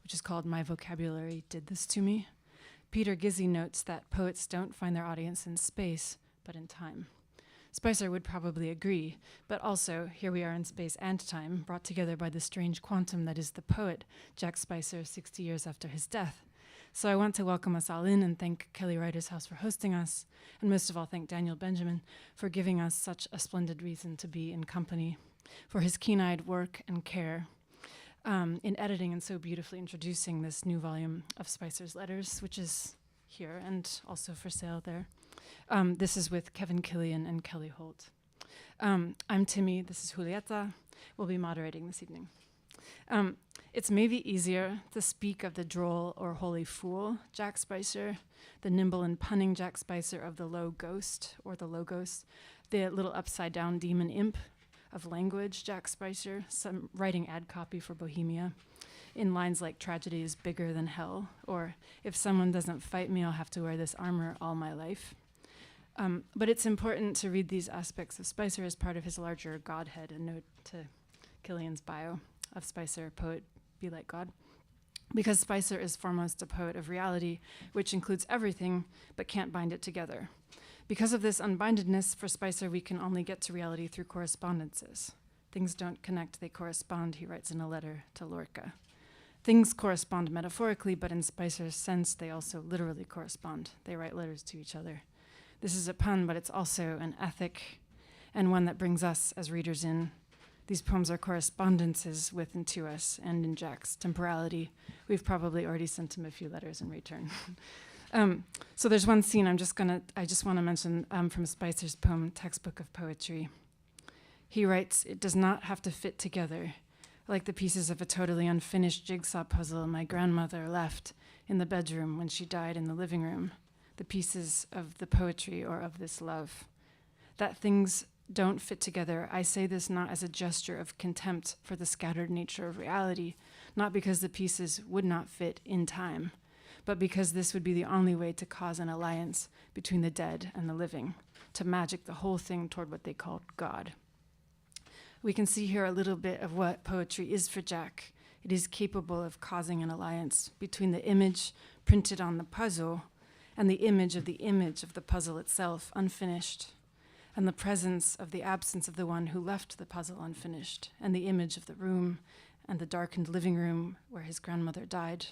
which is called My Vocabulary Did This to Me. Peter Gizzi notes that poets don't find their audience in space, but in time. Spicer would probably agree, but also, here we are in space and time, brought together by the strange quantum that is the poet, Jack Spicer, 60 years after his death. So I want to welcome us all in and thank Kelly Writers House for hosting us, and most of all thank Daniel Benjamin for giving us such a splendid reason to be in company, for his keen-eyed work and care in editing and so beautifully introducing this new volume of Spicer's letters, which is here and also for sale there. This is with Kevin Killian and Kelly Holt. I'm Timmy, this is Julieta. We'll be moderating this evening. It's maybe easier to speak of the droll or holy fool, Jack Spicer, the nimble and punning Jack Spicer of the low ghost, or the logos, the little upside-down demon imp of language, Jack Spicer, some writing ad copy for Bohemia, in lines like tragedy is bigger than hell, or if someone doesn't fight me, I'll have to wear this armor all my life. But it's important to read these aspects of Spicer as part of his larger Godhead, a note to Killian's bio of Spicer, poet, be like God. Because Spicer is foremost a poet of reality, which includes everything, but can't bind it together. Because of this unbindedness, for Spicer, we can only get to reality through correspondences. Things don't connect, they correspond, he writes in a letter to Lorca. Things correspond metaphorically, but in Spicer's sense, they also literally correspond. They write letters to each other. This is a pun, but it's also an ethic, and one that brings us as readers in. These poems are correspondences with and to us, and in Jack's temporality, we've probably already sent him a few letters in return. So there's one scene I just want to mention from Spicer's poem, Textbook of Poetry. He writes, "It does not have to fit together, like the pieces of a totally unfinished jigsaw puzzle my grandmother left in the bedroom when she died in the living room, the pieces of the poetry or of this love. That things don't fit together, I say this not as a gesture of contempt for the scattered nature of reality, not because the pieces would not fit in time, but because this would be the only way to cause an alliance between the dead and the living, to magic the whole thing toward what they called God." We can see here a little bit of what poetry is for Jack. It is capable of causing an alliance between the image printed on the puzzle and the image of the puzzle itself, unfinished, and the presence of the absence of the one who left the puzzle unfinished, and the image of the room and the darkened living room where his grandmother died.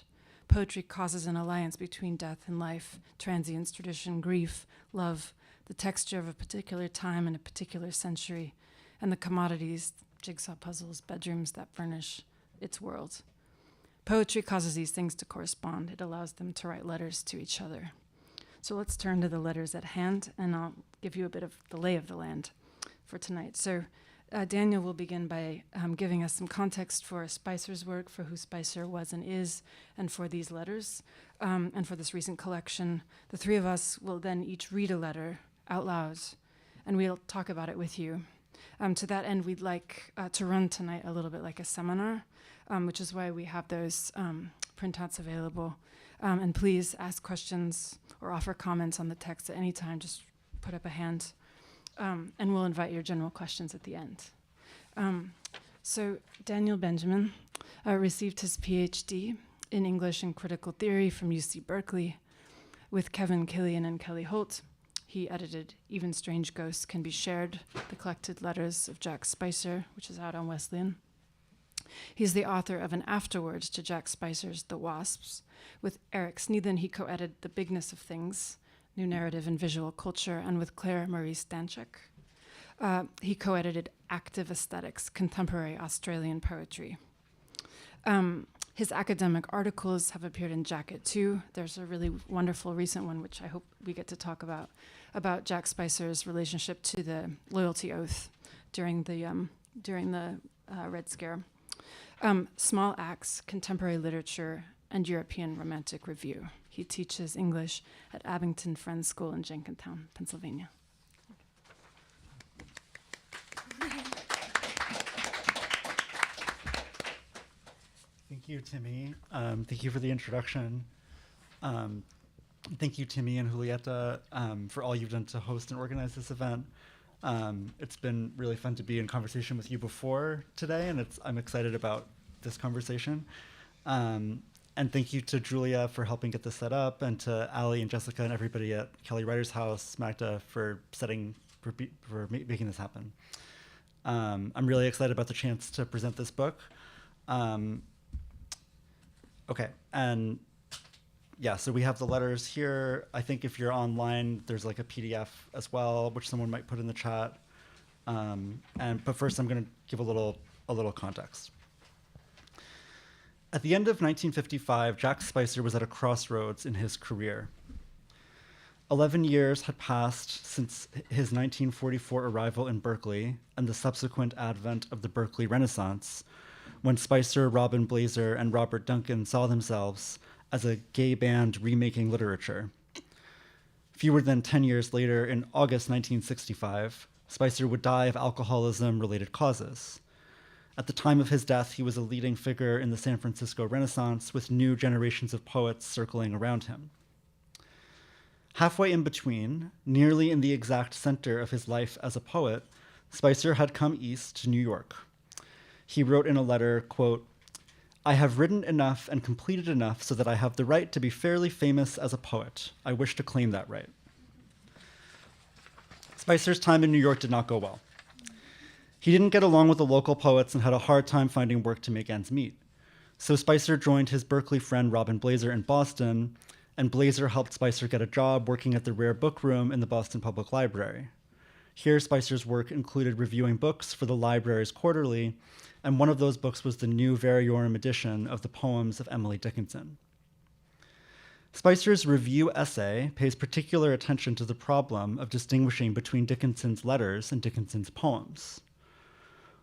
Poetry causes an alliance between death and life, transience, tradition, grief, love, the texture of a particular time and a particular century, and the commodities, jigsaw puzzles, bedrooms that furnish its world. Poetry causes these things to correspond. It allows them to write letters to each other. So let's turn to the letters at hand, and I'll give you a bit of the lay of the land for tonight. So Daniel will begin by giving us some context for Spicer's work, for who Spicer was and is, and for these letters, and for this recent collection. The three of us will then each read a letter out loud, and we'll talk about it with you. To that end, we'd like to run tonight a little bit like a seminar, which is why we have those printouts available. And please ask questions or offer comments on the text at any time. Just put up a hand, and we'll invite your general questions at the end. So Daniel Benjamin received his PhD in English and Critical Theory from UC Berkeley. With Kevin Killian and Kelly Holt, he edited Even Strange Ghosts Can Be Shared, the collected letters of Jack Spicer, which is out on Wesleyan. He's the author of an afterword to Jack Spicer's The Wasps. With Eric Sneathen, he co-edited The Bigness of Things, New Narrative in Visual Culture, and with Claire Marie Stanchek, he co-edited Active Aesthetics, Contemporary Australian Poetry. His academic articles have appeared in Jacket 2. There's a really wonderful recent one, which I hope we get to talk about Jack Spicer's relationship to the loyalty oath during the Red Scare. Small Acts, Contemporary Literature, and European Romantic Review. He teaches English at Abington Friends School in Jenkintown, Pennsylvania. Thank you, Timmy. Thank you for the introduction. Thank you, Timmy and Julieta, for all you've done to host and organize this event. It's been really fun to be in conversation with you before today, and I'm excited about this conversation. And thank you to Julia for helping get this set up, and to Ali and Jessica and everybody at Kelly Writers House, Magda, for making this happen. I'm really excited about the chance to present this book. Okay, and yeah, so we have the letters here. I think if you're online, there's like a PDF as well, which someone might put in the chat. But first, I'm going to give a little context. At the end of 1955, Jack Spicer was at a crossroads in his career. 11 years had passed since his 1944 arrival in Berkeley and the subsequent advent of the Berkeley Renaissance, when Spicer, Robin Blazer, and Robert Duncan saw themselves as a gay band remaking literature. Fewer than 10 years later, in August 1965, Spicer would die of alcoholism-related causes. At the time of his death, he was a leading figure in the San Francisco Renaissance, with new generations of poets circling around him. Halfway in between, nearly in the exact center of his life as a poet, Spicer had come east to New York. He wrote in a letter, quote, "I have written enough and completed enough so that I have the right to be fairly famous as a poet. I wish to claim that right." Spicer's time in New York did not go well. He didn't get along with the local poets and had a hard time finding work to make ends meet. So Spicer joined his Berkeley friend Robin Blazer in Boston, and Blazer helped Spicer get a job working at the Rare Book Room in the Boston Public Library. Here, Spicer's work included reviewing books for the library's quarterly, and one of those books was the new Variorum edition of the poems of Emily Dickinson. Spicer's review essay pays particular attention to the problem of distinguishing between Dickinson's letters and Dickinson's poems.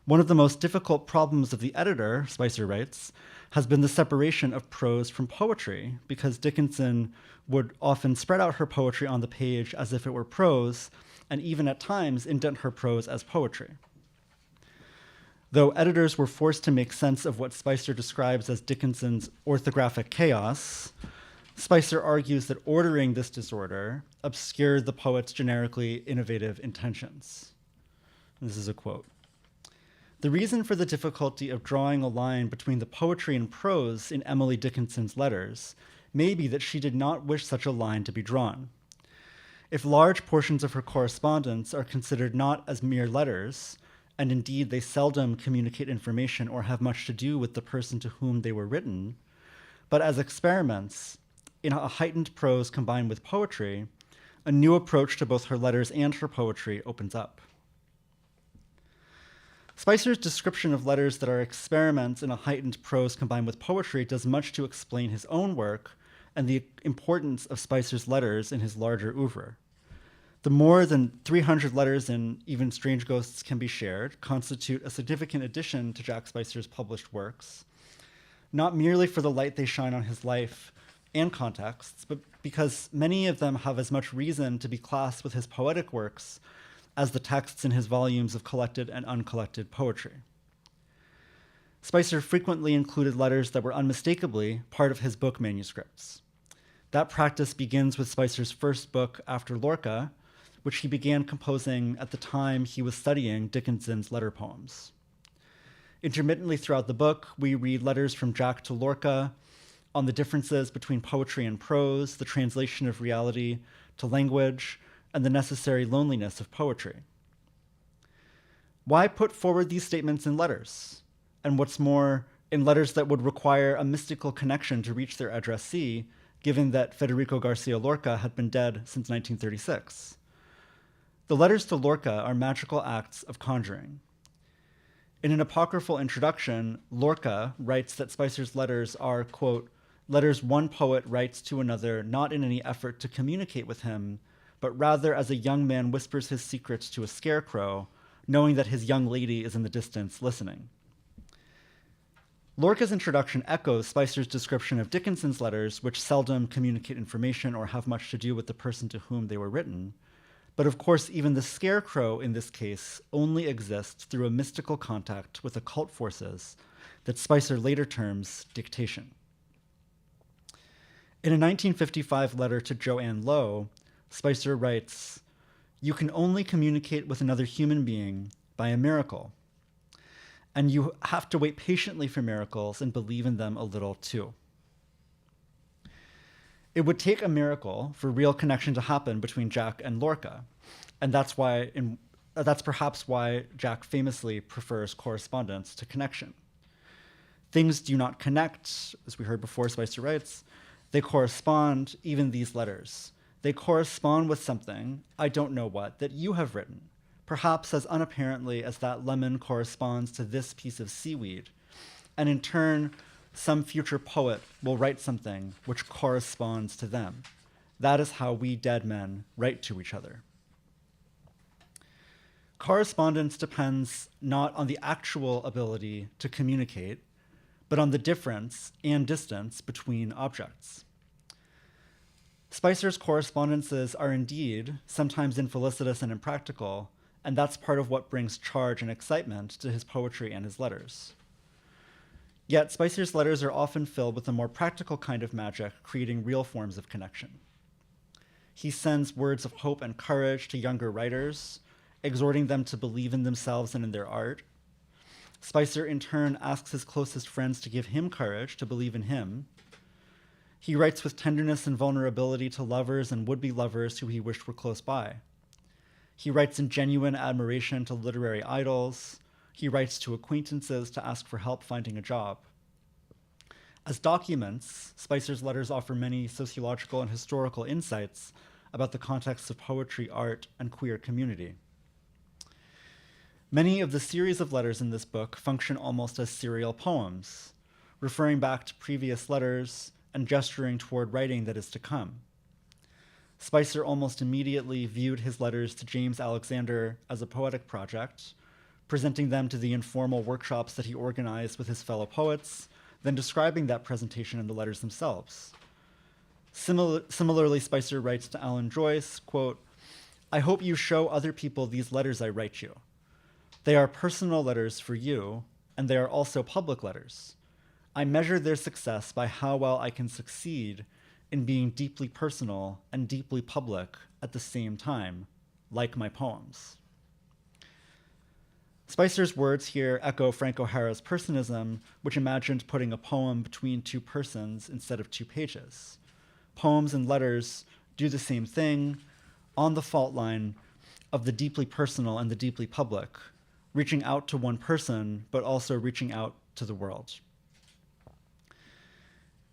One of the most difficult problems of the editor, Spicer writes, has been the separation of prose from poetry, because Dickinson would often spread out her poetry on the page as if it were prose, and even at times indent her prose as poetry. Though editors were forced to make sense of what Spicer describes as Dickinson's orthographic chaos, Spicer argues that ordering this disorder obscured the poet's generically innovative intentions. And this is a quote. "The reason for the difficulty of drawing a line between the poetry and prose in Emily Dickinson's letters may be that she did not wish such a line to be drawn. If large portions of her correspondence are considered not as mere letters, and indeed they seldom communicate information or have much to do with the person to whom they were written, but as experiments in a heightened prose combined with poetry, a new approach to both her letters and her poetry opens up." Spicer's description of letters that are experiments in a heightened prose combined with poetry does much to explain his own work and the importance of Spicer's letters in his larger oeuvre. The more than 300 letters in Even Strange Ghosts Can Be Shared constitute a significant addition to Jack Spicer's published works, not merely for the light they shine on his life and contexts, but because many of them have as much reason to be classed with his poetic works as the texts in his volumes of collected and uncollected poetry. Spicer frequently included letters that were unmistakably part of his book manuscripts. That practice begins with Spicer's first book after Lorca, which he began composing at the time he was studying Dickinson's letter poems. Intermittently throughout the book, we read letters from Jack to Lorca on the differences between poetry and prose, the translation of reality to language, and the necessary loneliness of poetry. Why put forward these statements in letters? And what's more, in letters that would require a mystical connection to reach their addressee, given that Federico Garcia Lorca had been dead since 1936? The letters to Lorca are magical acts of conjuring. In an apocryphal introduction, Lorca writes that Spicer's letters are, quote, letters one poet writes to another not in any effort to communicate with him, but rather as a young man whispers his secrets to a scarecrow, knowing that his young lady is in the distance listening. Lorca's introduction echoes Spicer's description of Dickinson's letters, which seldom communicate information or have much to do with the person to whom they were written. But of course, even the scarecrow in this case only exists through a mystical contact with occult forces that Spicer later terms dictation. In a 1955 letter to Joanne Lowe, Spicer writes, "You can only communicate with another human being by a miracle. And you have to wait patiently for miracles and believe in them a little too." It would take a miracle for real connection to happen between Jack and Lorca. And that's perhaps why Jack famously prefers correspondence to connection. Things do not connect, as we heard before, Spicer writes. They correspond, even these letters. They correspond with something, I don't know what, that you have written, perhaps as unapparently as that lemon corresponds to this piece of seaweed. And in turn, some future poet will write something which corresponds to them. That is how we dead men write to each other. Correspondence depends not on the actual ability to communicate, but on the difference and distance between objects. Spicer's correspondences are indeed sometimes infelicitous and impractical, and that's part of what brings charge and excitement to his poetry and his letters. Yet Spicer's letters are often filled with a more practical kind of magic, creating real forms of connection. He sends words of hope and courage to younger writers, exhorting them to believe in themselves and in their art. Spicer, in turn, asks his closest friends to give him courage to believe in him. He writes with tenderness and vulnerability to lovers and would-be lovers who he wished were close by. He writes in genuine admiration to literary idols. He writes to acquaintances to ask for help finding a job. As documents, Spicer's letters offer many sociological and historical insights about the context of poetry, art, and queer community. Many of the series of letters in this book function almost as serial poems, referring back to previous letters and gesturing toward writing that is to come. Spicer almost immediately viewed his letters to James Alexander as a poetic project, presenting them to the informal workshops that he organized with his fellow poets, then describing that presentation in the letters themselves. Similarly, Spicer writes to Alan Joyce, quote, "I hope you show other people these letters I write you. They are personal letters for you, and they are also public letters. I measure their success by how well I can succeed in being deeply personal and deeply public at the same time, like my poems." Spicer's words here echo Frank O'Hara's personism, which imagined putting a poem between two persons instead of two pages. Poems and letters do the same thing, on the fault line of the deeply personal and the deeply public, reaching out to one person, but also reaching out to the world.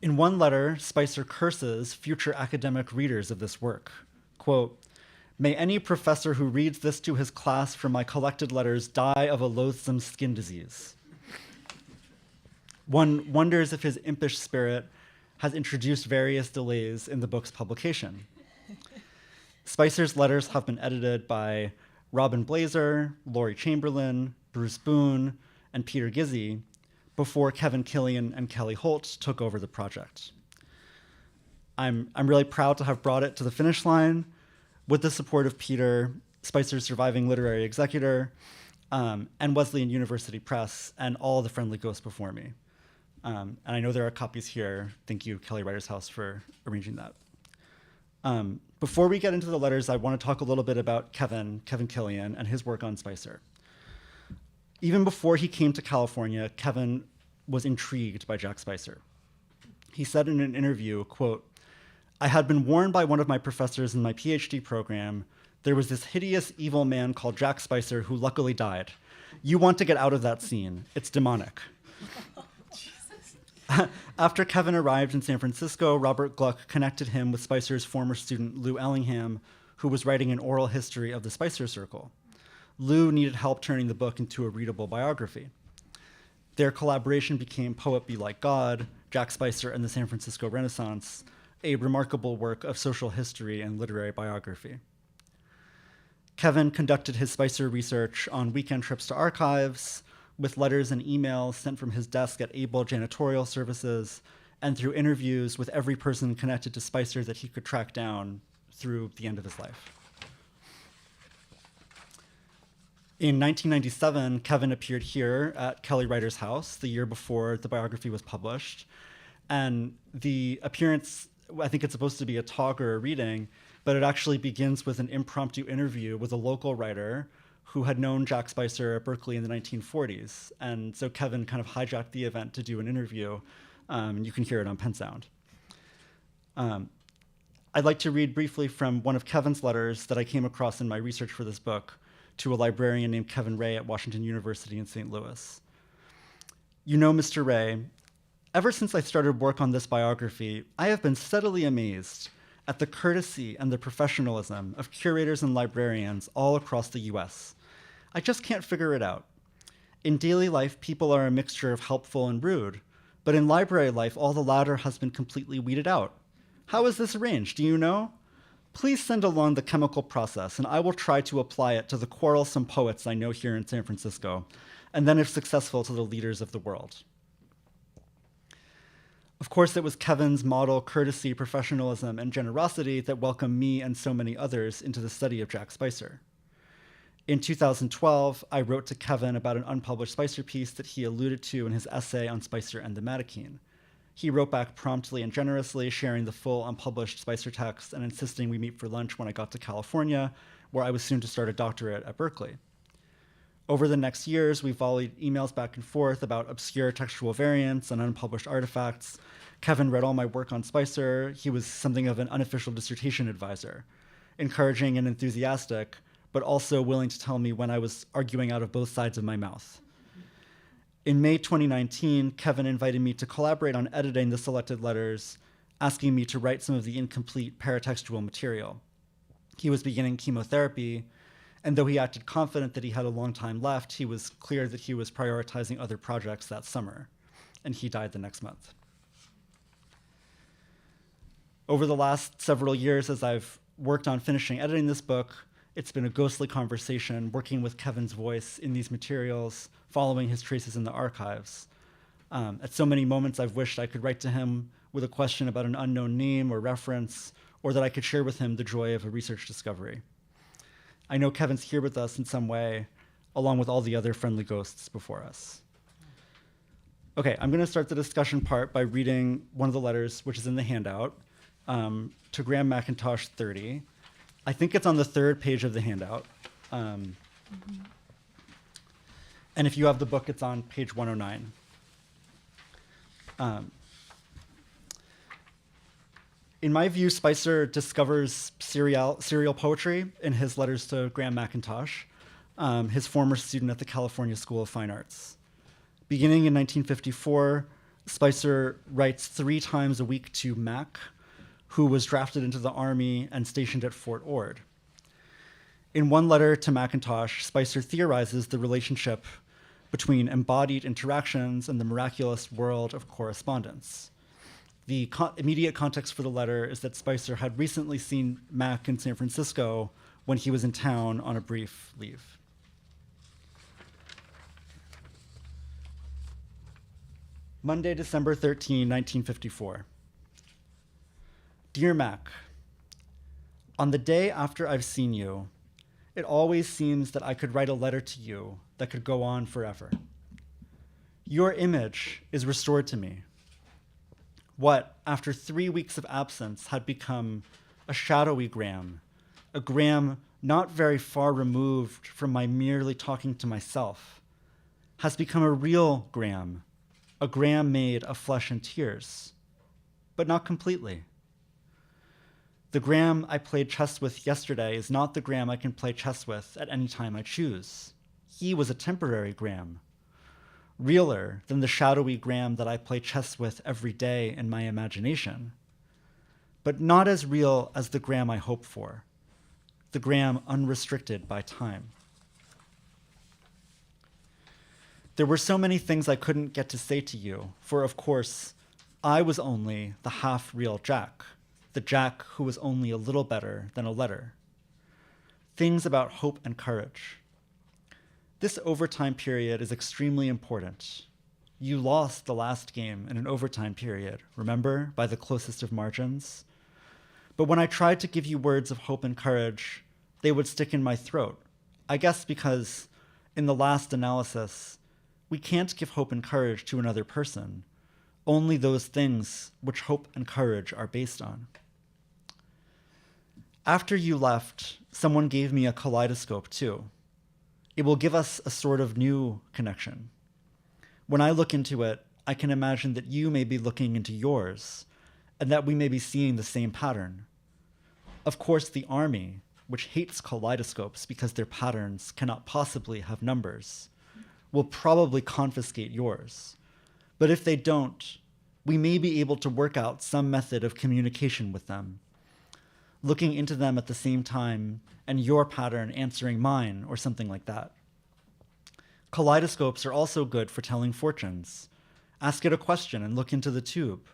In one letter, Spicer curses future academic readers of this work. Quote, "May any professor who reads this to his class from my collected letters die of a loathsome skin disease." One wonders if his impish spirit has introduced various delays in the book's publication. Spicer's letters have been edited by Robin Blazer, Laurie Chamberlain, Bruce Boone, and Peter Gizzi before Kevin Killian and Kelly Holt took over the project. I'm really proud to have brought it to the finish line with the support of Peter, Spicer's surviving literary executor, and Wesleyan University Press, and all the friendly ghosts before me. And I know there are copies here. Thank you, Kelly Writers House, for arranging that. Before we get into the letters, I want to talk a little bit about Kevin Killian, and his work on Spicer. Even before he came to California, Kevin was intrigued by Jack Spicer. He said in an interview, quote, "I had been warned by one of my professors in my PhD program, there was this hideous evil man called Jack Spicer who luckily died. You want to get out of that scene. It's demonic." After Kevin arrived in San Francisco, Robert Gluck connected him with Spicer's former student, Lou Ellingham, who was writing an oral history of the Spicer Circle. Lou needed help turning the book into a readable biography. Their collaboration became Poet Be Like God, Jack Spicer and the San Francisco Renaissance, a remarkable work of social history and literary biography. Kevin conducted his Spicer research on weekend trips to archives, with letters and emails sent from his desk at Able Janitorial Services, and through interviews with every person connected to Spicer that he could track down through the end of his life. In 1997, Kevin appeared here at Kelly Writers House, the year before the biography was published. And the appearance, I think it's supposed to be a talk or a reading, but it actually begins with an impromptu interview with a local writer who had known Jack Spicer at Berkeley in the 1940s. And so Kevin kind of hijacked the event to do an interview. You can hear it on Penn Sound. I'd like to read briefly from one of Kevin's letters that I came across in my research for this book to a librarian named Kevin Ray at Washington University in St. Louis. You know, Mr. Ray, ever since I started work on this biography, I have been steadily amazed at the courtesy and the professionalism of curators and librarians all across the US. I just can't figure it out. In daily life, people are a mixture of helpful and rude, but in library life, all the latter has been completely weeded out. How is this arranged? Do you know? Please send along the chemical process, and I will try to apply it to the quarrelsome poets I know here in San Francisco, and then, if successful, to the leaders of the world. Of course, it was Kevin's model courtesy, professionalism, and generosity that welcomed me and so many others into the study of Jack Spicer. In 2012, I wrote to Kevin about an unpublished Spicer piece that he alluded to in his essay on Spicer and the Matakean. He wrote back promptly and generously, sharing the full unpublished Spicer text and insisting we meet for lunch when I got to California, where I was soon to start a doctorate at Berkeley. Over the next years, we volleyed emails back and forth about obscure textual variants and unpublished artifacts. Kevin read all my work on Spicer. He was something of an unofficial dissertation advisor, encouraging and enthusiastic, but also willing to tell me when I was arguing out of both sides of my mouth. In May 2019, Kevin invited me to collaborate on editing the selected letters, asking me to write some of the incomplete paratextual material. He was beginning chemotherapy, and though he acted confident that he had a long time left, he was clear that he was prioritizing other projects that summer, and he died the next month. Over the last several years, as I've worked on finishing editing this book, it's been a ghostly conversation, working with Kevin's voice in these materials, following his traces in the archives. At so many moments, I've wished I could write to him with a question about an unknown name or reference, or that I could share with him the joy of a research discovery. I know Kevin's here with us in some way, along with all the other friendly ghosts before us. Okay, I'm gonna start the discussion part by reading one of the letters, which is in the handout, to Graham McIntosh 30. I think it's on the third page of the handout. And if you have the book, it's on page 109. In my view, Spicer discovers serial poetry in his letters to Graham McIntosh, his former student at the California School of Fine Arts. Beginning in 1954, Spicer writes 3 times a week to Mac, who was drafted into the Army and stationed at Fort Ord. In one letter to McIntosh, Spicer theorizes the relationship between embodied interactions and the miraculous world of correspondence. The immediate context for the letter is that Spicer had recently seen Mac in San Francisco when he was in town on a brief leave. Monday, December 13, 1954. Dear Mac, on the day after I've seen you, it always seems that I could write a letter to you that could go on forever. Your image is restored to me. What, after 3 weeks of absence, had become a shadowy Graham, a Graham not very far removed from my merely talking to myself, has become a real Graham, a Graham made of flesh and tears, but not completely. The Graham I played chess with yesterday is not the Graham I can play chess with at any time I choose. He was a temporary Graham, realer than the shadowy Graham that I play chess with every day in my imagination, but not as real as the Graham I hope for, the Graham unrestricted by time. There were so many things I couldn't get to say to you, for of course, I was only the half-real Jack, the Jack who was only a little better than a letter. Things about hope and courage. This overtime period is extremely important. You lost the last game in an overtime period, remember, by the closest of margins? But when I tried to give you words of hope and courage, they would stick in my throat. I guess because, in the last analysis, we can't give hope and courage to another person, only those things which hope and courage are based on. After you left, someone gave me a kaleidoscope too. It will give us a sort of new connection. When I look into it, I can imagine that you may be looking into yours, and that we may be seeing the same pattern. Of course, the army, which hates kaleidoscopes because their patterns cannot possibly have numbers, will probably confiscate yours. But if they don't, we may be able to work out some method of communication with them, looking into them at the same time and your pattern answering mine or something like that. Kaleidoscopes are also good for telling fortunes. Ask it a question and look into the tube.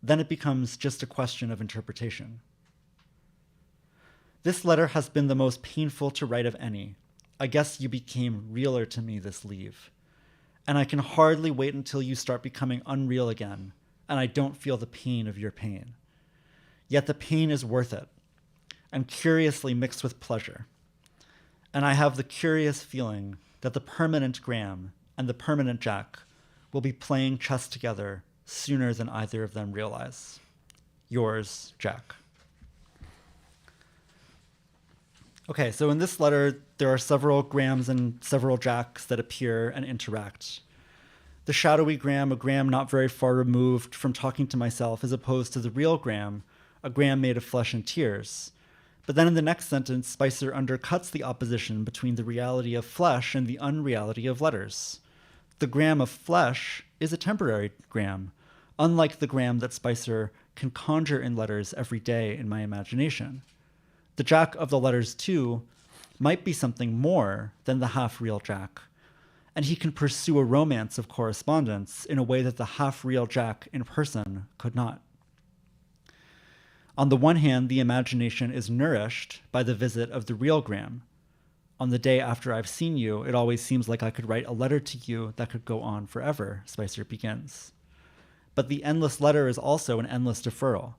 Then it becomes just a question of interpretation. This letter has been the most painful to write of any. I guess you became realer to me this leave. And I can hardly wait until you start becoming unreal again, and I don't feel the pain of your pain. Yet the pain is worth it, and curiously mixed with pleasure. And I have the curious feeling that the permanent Graham and the permanent Jack will be playing chess together sooner than either of them realize. Yours, Jack. Okay, so in this letter, there are several Grahams and several Jacks that appear and interact. The shadowy Graham, a Graham not very far removed from talking to myself, as opposed to the real Graham, a Graham made of flesh and tears. But then in the next sentence, Spicer undercuts the opposition between the reality of flesh and the unreality of letters. The Graham of flesh is a temporary Graham, unlike the Graham that Spicer can conjure in letters every day in my imagination. The Jack of the letters, too, might be something more than the half-real Jack, and he can pursue a romance of correspondence in a way that the half-real Jack in person could not. On the one hand, the imagination is nourished by the visit of the real Graham. On the day after I've seen you, it always seems like I could write a letter to you that could go on forever, Spicer begins. But the endless letter is also an endless deferral.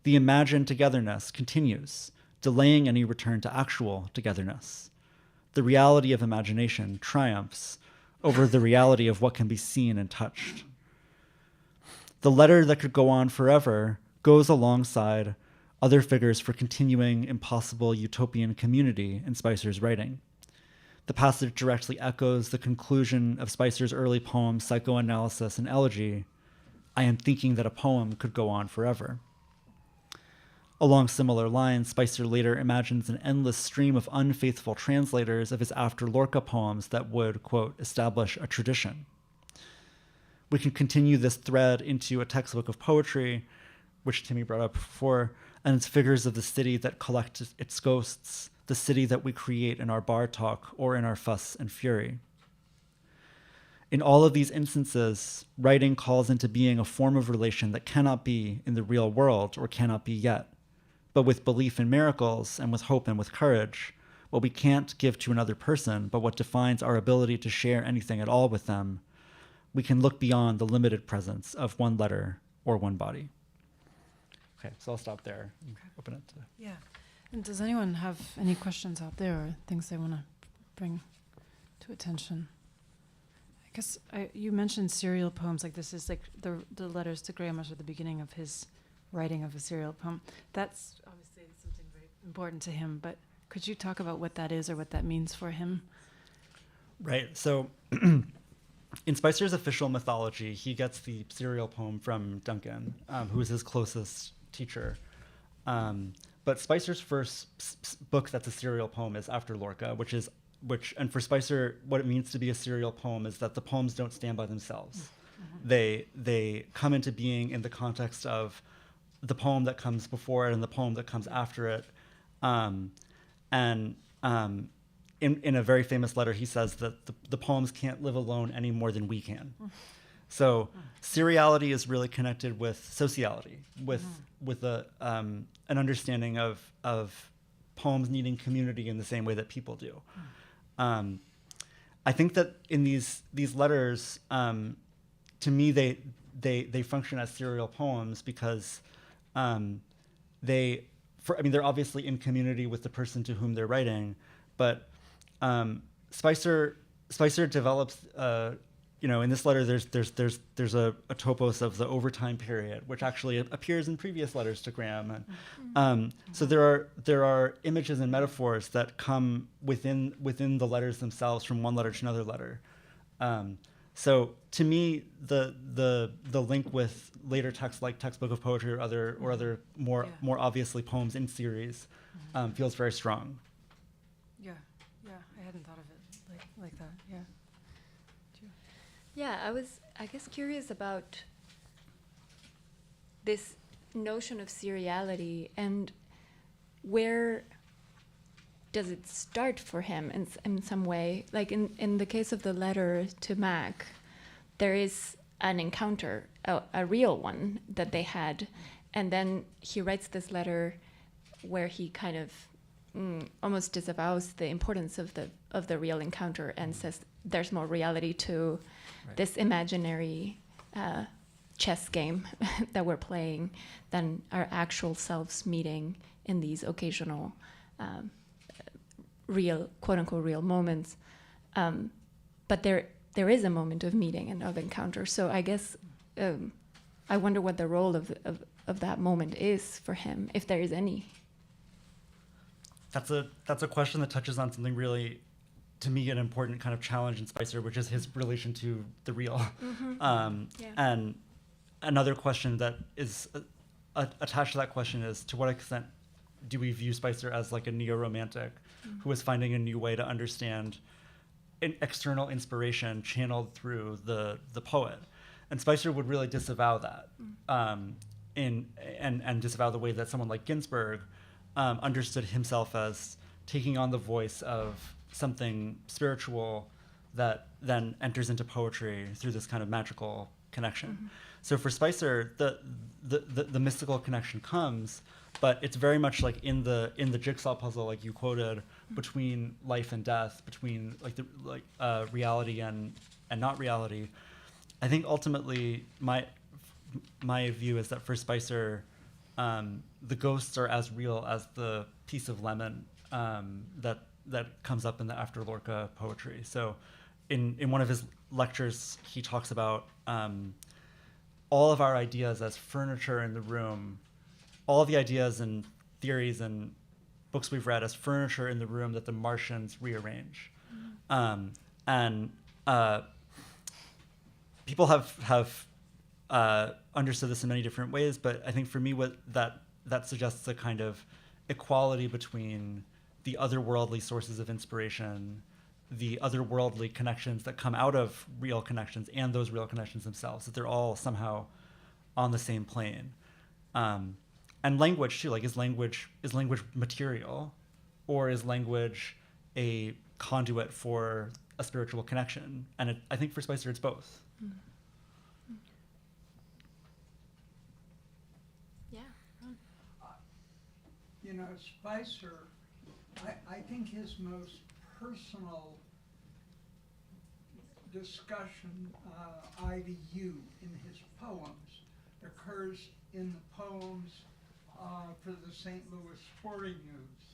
The imagined togetherness continues, delaying any return to actual togetherness. The reality of imagination triumphs over the reality of what can be seen and touched. The letter that could go on forever goes alongside other figures for continuing impossible utopian community in Spicer's writing. The passage directly echoes the conclusion of Spicer's early poem, Psychoanalysis and Elegy. I am thinking that a poem could go on forever. Along similar lines, Spicer later imagines an endless stream of unfaithful translators of his after Lorca poems that would, quote, establish a tradition. We can continue this thread into a textbook of poetry, which Timmy brought up before, and its figures of the city that collect its ghosts, the city that we create in our bar talk or in our fuss and fury. In all of these instances, writing calls into being a form of relation that cannot be in the real world or cannot be yet. But with belief in miracles and with hope and with courage, what we can't give to another person, but what defines our ability to share anything at all with them, we can look beyond the limited presence of one letter or one body. Okay, so I'll stop there and open it to... Yeah. And does anyone have any questions out there or things they want to bring to attention? I guess you mentioned serial poems, like this is like the letters to Graham are the beginning of his writing of a serial poem. That's obviously something very important to him, but could you talk about what that is or what that means for him? Right, so in Spicer's official mythology, he gets the serial poem from Duncan, who is his closest teacher. But Spicer's first book that's a serial poem is After Lorca, and for Spicer, what it means to be a serial poem is that the poems don't stand by themselves. Mm-hmm. They come into being in the context of the poem that comes before it and the poem that comes after it. In a very famous letter, he says that the poems can't live alone any more than we can. So seriality is really connected with sociality, with an understanding of poems needing community in the same way that people do. I think that in these letters, to me, they function as serial poems because they're obviously in community with the person to whom they're writing, but Spicer develops, in this letter there's a topos of the overtime period, which actually appears in previous letters to Graham, and so there are images and metaphors that come within the letters themselves from one letter to another letter. So to me, the link with later texts like Textbook of Poetry or other more obviously poems in series feels very strong. Yeah, I hadn't thought of it like that. Yeah. Yeah, I guess, curious about this notion of seriality and where does it start for him in some way? Like in the case of the letter to Mac, there is an encounter, a real one that they had, and then he writes this letter where he kind of almost disavows the importance of the real encounter and says there's more reality to this imaginary chess game that we're playing than our actual selves meeting in these occasional real, quote unquote, real moments. But there is a moment of meeting and of encounter. So I guess I wonder what the role of that moment is for him, if there is any. That's a question that touches on something really, to me, an important kind of challenge in Spicer, which is his relation to the real. And another question that is attached to that question is, to what extent do we view Spicer as like a neo-romantic who is finding a new way to understand an external inspiration channeled through the poet? And Spicer would really disavow that, and disavow the way that someone like Ginsberg understood himself as taking on the voice of something spiritual that then enters into poetry through this kind of magical connection. So for Spicer, the mystical connection comes, but it's very much like in the jigsaw puzzle, like you quoted, between life and death, between reality and not reality. I think ultimately my view is that for Spicer, the ghosts are as real as the piece of lemon that comes up in the After Lorca poetry. So in one of his lectures, he talks about all of our ideas as furniture in the room, all the ideas and theories and books we've read as furniture in the room that the Martians rearrange. People have understood this in many different ways, but I think for me, what that suggests a kind of equality between the otherworldly sources of inspiration, the otherworldly connections that come out of real connections, and those real connections themselves, that they're all somehow on the same plane. And language too, like is language material, or is language a conduit for a spiritual connection? And I think for Spicer, it's both. You know, Spicer, I think his most personal discussion, I to you, in his poems occurs in the poems for the St. Louis Sporting News,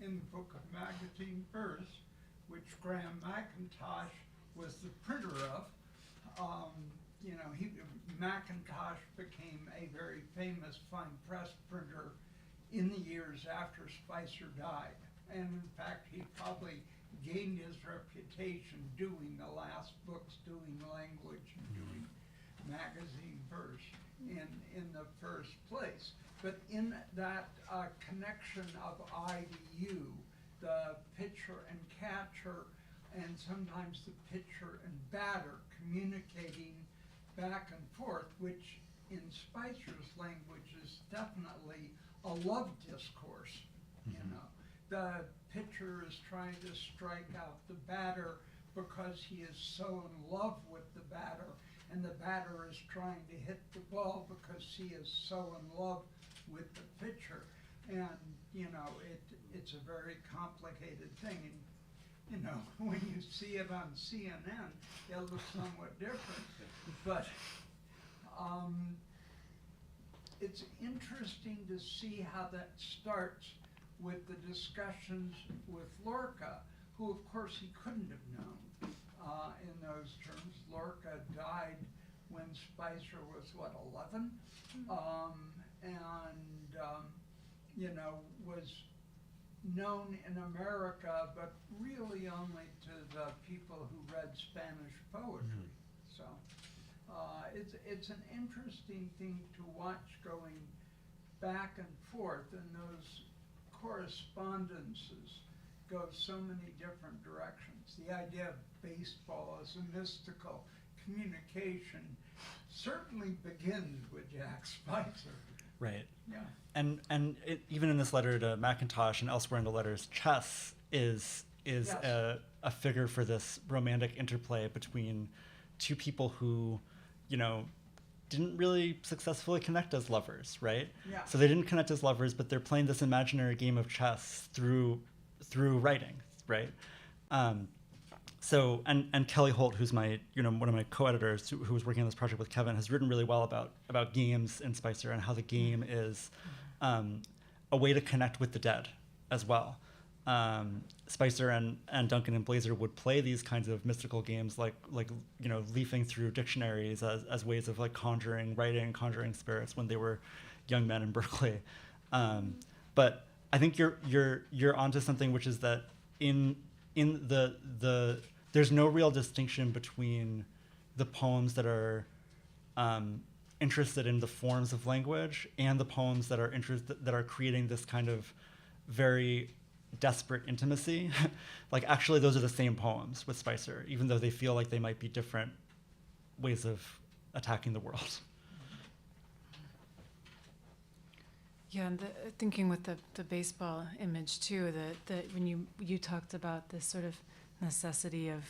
in the Book of Magazine Verse, which Graham McIntosh was the printer of. McIntosh became a very famous fine press printer in the years after Spicer died. And in fact, he probably gained his reputation doing the last books, doing language, and doing magazine verse in the first place. But in that connection of I to you, the pitcher and catcher, and sometimes the pitcher and batter communicating back and forth, which in Spicer's language is definitely a love discourse. You know, the pitcher is trying to strike out the batter because he is so in love with the batter, and the batter is trying to hit the ball because he is so in love with the pitcher. And it's a very complicated thing. And when you see it on CNN, it looks somewhat different. But it's interesting to see how that starts with the discussions with Lorca, who of course he couldn't have known in those terms. Lorca died when Spicer was, 11? Was known in America, but really only to the people who read Spanish poetry. So it's an interesting thing to watch going back and forth, and those correspondences go so many different directions. The idea of baseball as a mystical communication certainly begins with Jack Spicer. Right. Yeah. And even in this letter to Mackintosh and elsewhere in the letters, chess is Yes. a figure for this romantic interplay between two people who, didn't really successfully connect as lovers, right? Yeah. So they didn't connect as lovers, but they're playing this imaginary game of chess through writing, right? So Kelly Holt, who's my one of my co-editors who was working on this project with Kevin, has written really well about games in Spicer and how the game is a way to connect with the dead as well. Spicer and Duncan and Blazer would play these kinds of mystical games like leafing through dictionaries as ways of like conjuring spirits when they were young men in Berkeley. But I think you're onto something, which is that in the there's no real distinction between the poems that are interested in the forms of language and the poems that are creating this kind of very desperate intimacy. Like actually those are the same poems with Spicer, even though they feel like they might be different ways of attacking the world. Yeah, and thinking with the baseball image too, that when you talked about this sort of necessity of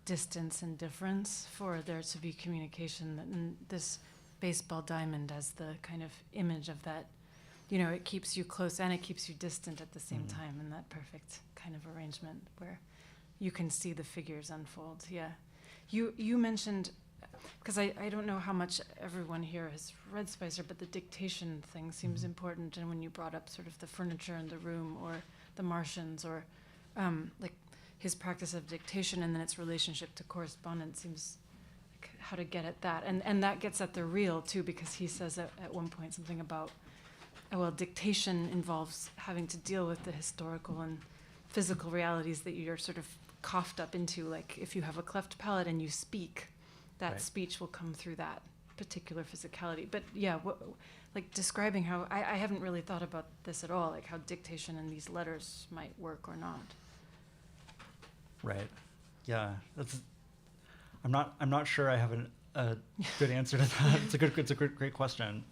distance and difference for there to be communication, and this baseball diamond as the kind of image of that, it keeps you close and it keeps you distant at the same time, in that perfect kind of arrangement where you can see the figures unfold. Yeah, you mentioned, because I don't know how much everyone here has read Spicer, but the dictation thing seems important. And when you brought up sort of the furniture in the room or the Martians or like his practice of dictation and then its relationship to correspondence seems like how to get at that. And that gets at the real too, because he says at one point something about, dictation involves having to deal with the historical and physical realities that you're sort of coughed up into. Like if you have a cleft palate and you speak, that Right. speech will come through that particular physicality. But yeah, like describing how, I haven't really thought about this at all, like how dictation in these letters might work or not. Right. Yeah. I'm not sure I have a good answer to that. It's a great question.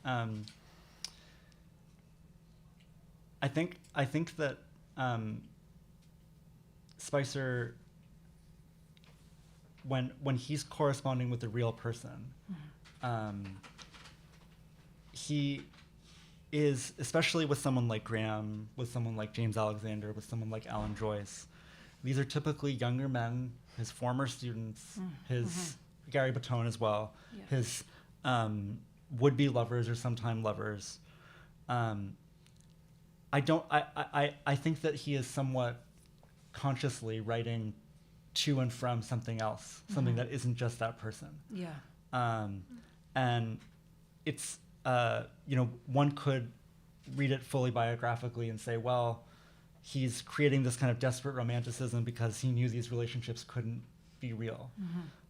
I think that Spicer, when he's corresponding with the real person, he is, especially with someone like Graham, with someone like James Alexander, with someone like Alan Joyce, these are typically younger men, his former students, his Gary Batone as well, Yeah. his would-be lovers or sometime lovers. I think that he is somewhat consciously writing to and from something else, something that isn't just that person. Yeah. And it's, one could read it fully biographically and say, well, he's creating this kind of desperate romanticism because he knew these relationships couldn't be real.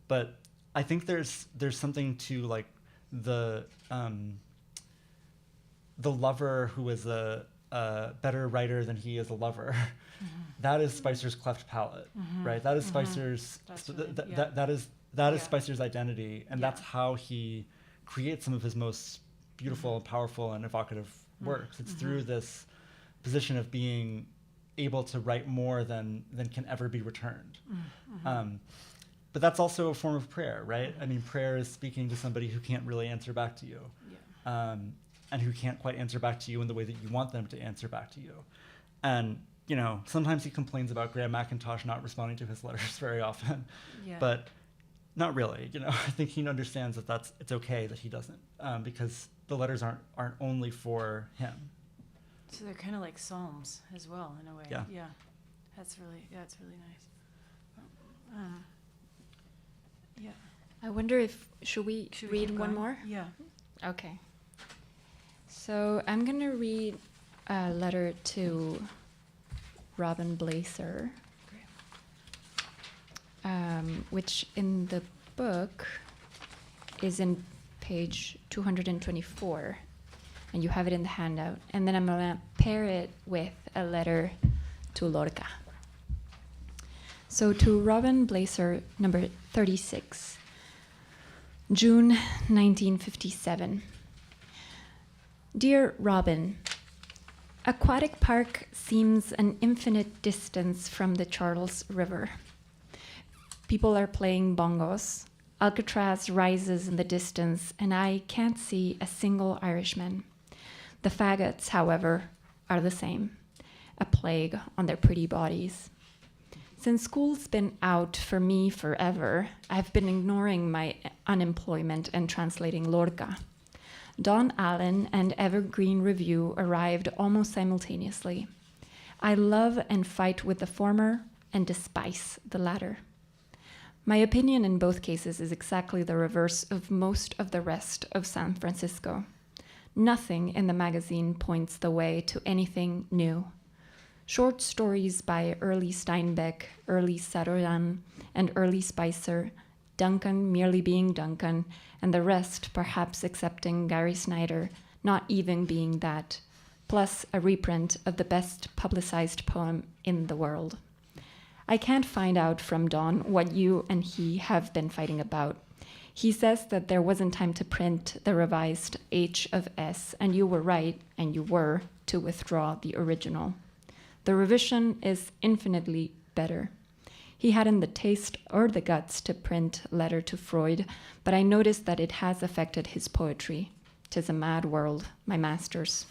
But I think there's something to like the lover who is a better writer than he is a lover. That is Spicer's cleft palate, right? That is Spicer's. That's th- really- th- yeah. That is Yeah. Spicer's identity, and that's Yeah. how he creates some of his most beautiful, powerful, and evocative works. It's through this position of being able to write more than can ever be returned. But that's also a form of prayer, right? I mean, prayer is speaking to somebody who can't really answer back to you. Yeah. And who can't quite answer back to you in the way that you want them to answer back to you. And, sometimes he complains about Graham Mackintosh not responding to his letters very often, Yeah. but not really. I think he understands that it's okay that he doesn't, because the letters aren't only for him. So they're kind of like psalms as well, in a way. Yeah. Yeah. It's really nice. Yeah. I wonder if should we Should we read keep one going? more? Yeah. Okay. So I'm gonna read a letter to Robin Blazer, Great. which in the book is in page 224, and you have it in the handout. And then I'm going to pair it with a letter to Lorca. So to Robin Blaser, number 36, June 1957. Dear Robin, Aquatic Park seems an infinite distance from the Charles River. People are playing bongos. Alcatraz rises in the distance, and I can't see a single Irishman. The faggots, however, are the same, a plague on their pretty bodies. Since school's been out for me forever, I've been ignoring my unemployment and translating Lorca. Don Allen and Evergreen Review arrived almost simultaneously. I love and fight with the former and despise the latter. My opinion in both cases is exactly the reverse of most of the rest of San Francisco. Nothing in the magazine points the way to anything new. Short stories by Early Steinbeck, Early Saroyan, and Early Spicer, Duncan merely being Duncan, and the rest perhaps excepting Gary Snyder, not even being that, plus a reprint of the best publicized poem in the world. I can't find out from Don what you and he have been fighting about. He says that there wasn't time to print the revised H of S, and you were right, and you were, to withdraw the original. The revision is infinitely better. He hadn't the taste or the guts to print Letter to Freud, but I noticed that it has affected his poetry. 'Tis a mad world, my masters.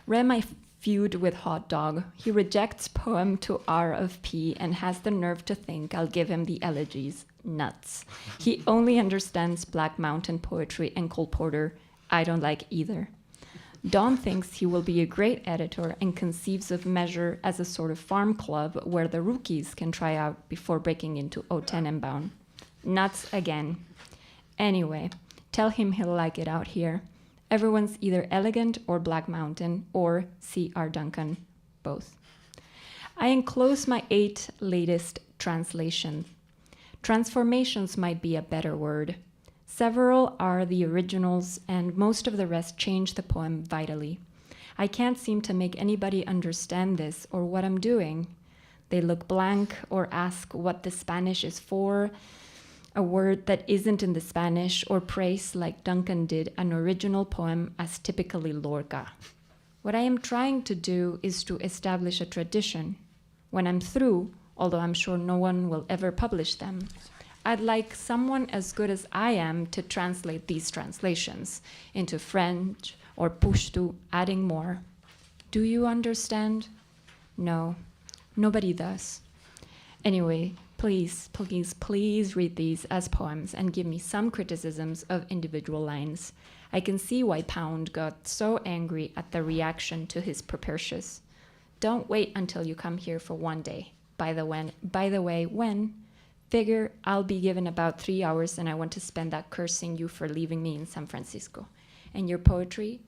My feud with Hot Dog. He rejects poem to R of P and has the nerve to think I'll give him the elegies. Nuts. He only understands Black Mountain poetry and Cole Porter. I don't like either. Don thinks he will be a great editor and conceives of Measure as a sort of farm club where the rookies can try out before breaking into O Tenenbaum. Nuts again. Anyway, tell him he'll like it out here. Everyone's either elegant or Black Mountain or C.R. Duncan, both. I enclose my 8 latest translations. Transformations might be a better word. Several are the originals, and most of the rest change the poem vitally. I can't seem to make anybody understand this or what I'm doing. They look blank or ask what the Spanish is for, a word that isn't in the Spanish, or praise, like Duncan did, an original poem as typically Lorca. What I am trying to do is to establish a tradition. When I'm through, although I'm sure no one will ever publish them, I'd like someone as good as I am to translate these translations into French or Pushtu, adding more. Do you understand? No, nobody does. Anyway, please, please, please read these as poems and give me some criticisms of individual lines. I can see why Pound got so angry at the reaction to his Propertius. Don't wait until you come here for one day. By the way, when? Figure I'll be given about 3 hours and I want to spend that cursing you for leaving me in San Francisco. And your poetry?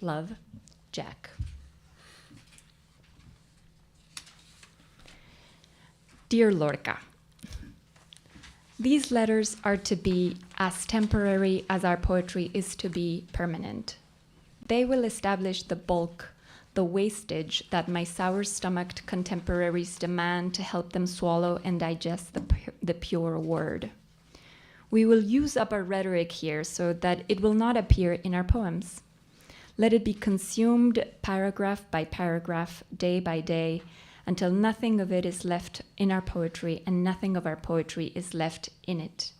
Love, Jack. Dear Lorca, these letters are to be as temporary as our poetry is to be permanent. They will establish the bulk, the wastage that my sour-stomached contemporaries demand to help them swallow and digest the pure word. We will use up our rhetoric here so that it will not appear in our poems. Let it be consumed paragraph by paragraph, day by day, until nothing of it is left in our poetry and nothing of our poetry is left in it.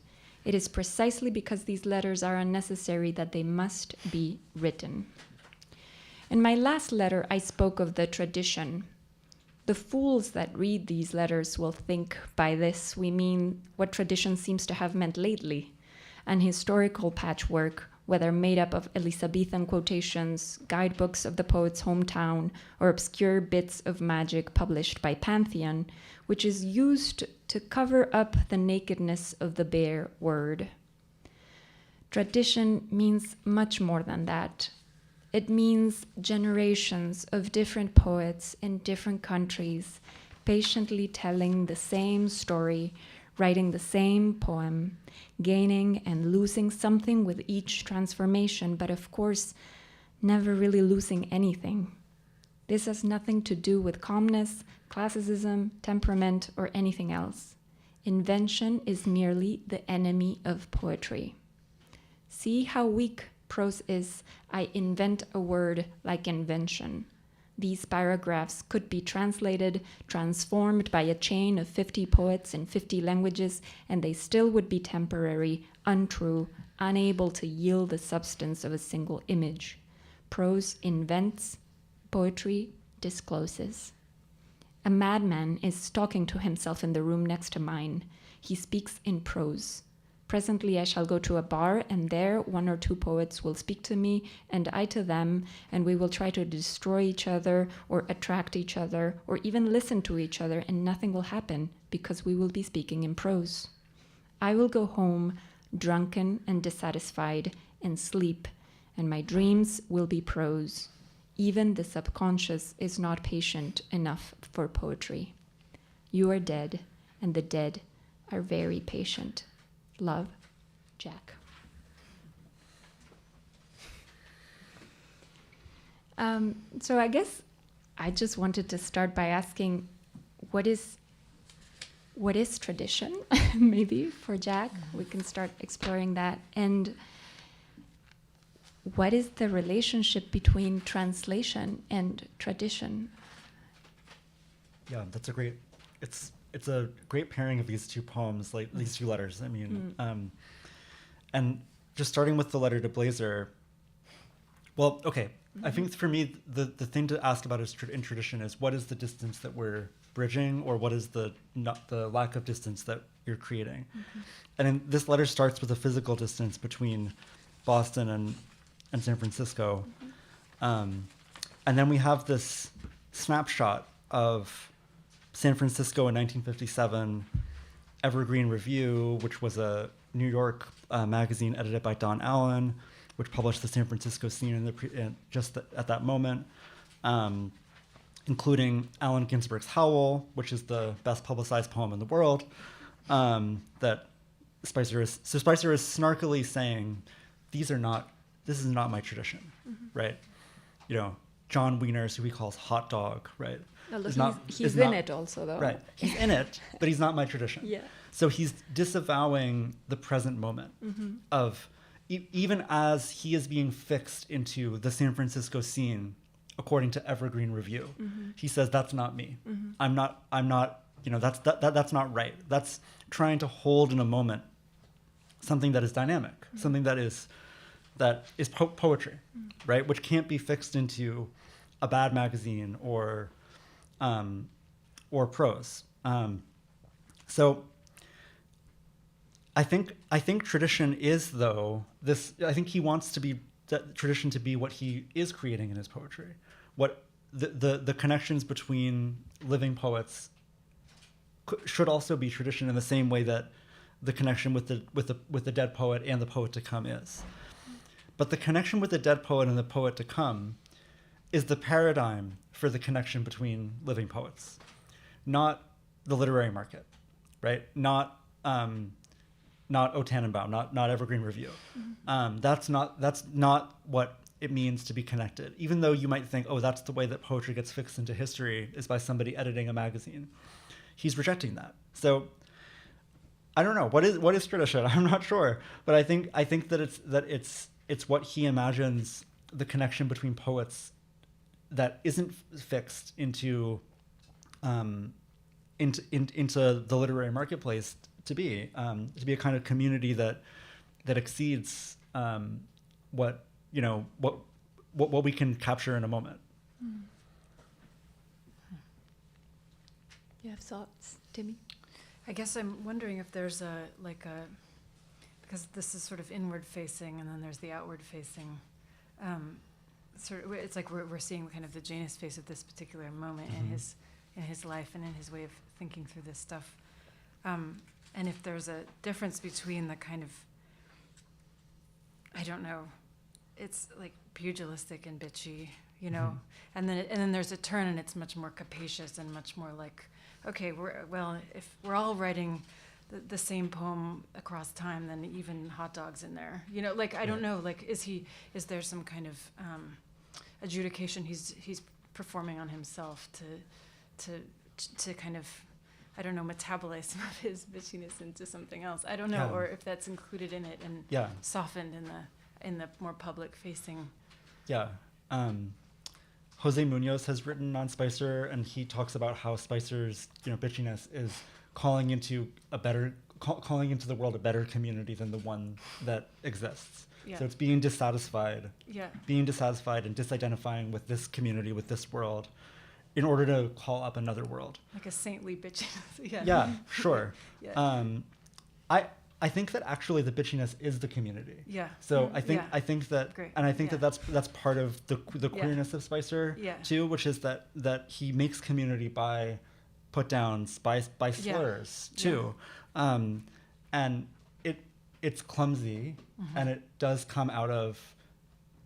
It is precisely because these letters are unnecessary that they must be written. In my last letter, I spoke of the tradition. The fools that read these letters will think by this we mean what tradition seems to have meant lately, an historical patchwork, whether made up of Elizabethan quotations, guidebooks of the poet's hometown, or obscure bits of magic published by Pantheon, which is used to cover up the nakedness of the bare word. Tradition means much more than that. It means generations of different poets in different countries, patiently telling the same story, writing the same poem, gaining and losing something with each transformation, but of course, never really losing anything. This has nothing to do with calmness, classicism, temperament, or anything else. Invention is merely the enemy of poetry. See how weak prose is. I invent a word like invention. These paragraphs could be translated, transformed by a chain of 50 poets in 50 languages, and they still would be temporary, untrue, unable to yield the substance of a single image. Prose invents, poetry discloses. A madman is talking to himself in the room next to mine. He speaks in prose. Presently I shall go to a bar, and there 1 or 2 poets will speak to me, and I to them, and we will try to destroy each other, or attract each other, or even listen to each other, and nothing will happen, because we will be speaking in prose. I will go home, drunken and dissatisfied, and sleep, and my dreams will be prose. Even the subconscious is not patient enough for poetry. You are dead, and the dead are very patient. Love, Jack. So I guess I just wanted to start by asking, what is tradition? Maybe for Jack, we can start exploring that. And what is the relationship between translation and tradition? Yeah, that's a great. It's a great pairing of these two poems, like these two letters. I mean, and just starting with the letter to Blazer. Well, okay. I think for me, the thing to ask about in tradition is what is the distance that we're bridging, or what is the lack of distance that you're creating. And then this letter starts with a physical distance between Boston and San Francisco, and then we have this snapshot of San Francisco in 1957, Evergreen Review, which was a New York magazine edited by Don Allen, which published the San Francisco scene just at that moment, including Allen Ginsberg's Howl, which is the best publicized poem in the world, that Spicer is snarkily saying, this is not my tradition, right? You know, John Wiener's, who he calls Hot Dog, right? No, he's in it also, though. Right, he's in it, but he's not my tradition. Yeah. So he's disavowing the present moment of, even as he is being fixed into the San Francisco scene, according to Evergreen Review, he says, that's not me. I'm not, you know, that's not right. That's trying to hold in a moment something that is dynamic, something that is poetry, right? Which can't be fixed into a bad magazine or prose. So I think tradition is, though, this. I think he wants tradition to be what he is creating in his poetry. What the connections between living poets should also be tradition, in the same way that the connection with the dead poet and the poet to come is. But the connection with the dead poet and the poet to come is the paradigm for the connection between living poets, not the literary market, right? Not O. Tannenbaum, not Evergreen Review. That's not what it means to be connected. Even though you might think, oh, that's the way that poetry gets fixed into history, is by somebody editing a magazine. He's rejecting that. So I don't know what is tradition. I'm not sure, but I think that it's what he imagines the connection between poets that isn't fixed into the literary marketplace to be a kind of community that exceeds what we can capture in a moment. You have thoughts, Timmy? I guess I'm wondering if there's because this is sort of inward facing, and then there's the outward facing. It's like we're seeing kind of the Janus face of this particular moment in his life and in his way of thinking through this stuff. And if there's a difference between the kind of, I don't know, it's like pugilistic and bitchy, you know, and then there's a turn, and it's much more capacious and much more like, okay, if we're all writing the same poem across time, then even hot dogs in there. You know, like I don't know. Like, is there some kind of adjudication he's performing on himself to kind of, I don't know, metabolize some of his bitchiness into something else. I don't know, Yeah. or if that's included in it and Yeah. softened in the more public facing. Yeah. Jose Munoz has written on Spicer, and he talks about how Spicer's, bitchiness is calling into the world a better community than the one that exists. Yeah. So it's being dissatisfied Yeah. and disidentifying with this community, with this world, in order to call up another world. Like a saintly bitchiness. Yeah. Yeah, sure. Yeah. I think that actually the bitchiness is the community. Yeah. So I think Yeah. that, Great. and I think Yeah. that's part of the Yeah. queerness of Spicer Yeah. too, which is that he makes community by put downs, by Yeah. slurs Yeah. too, and it's clumsy, Mm-hmm. and it does come out of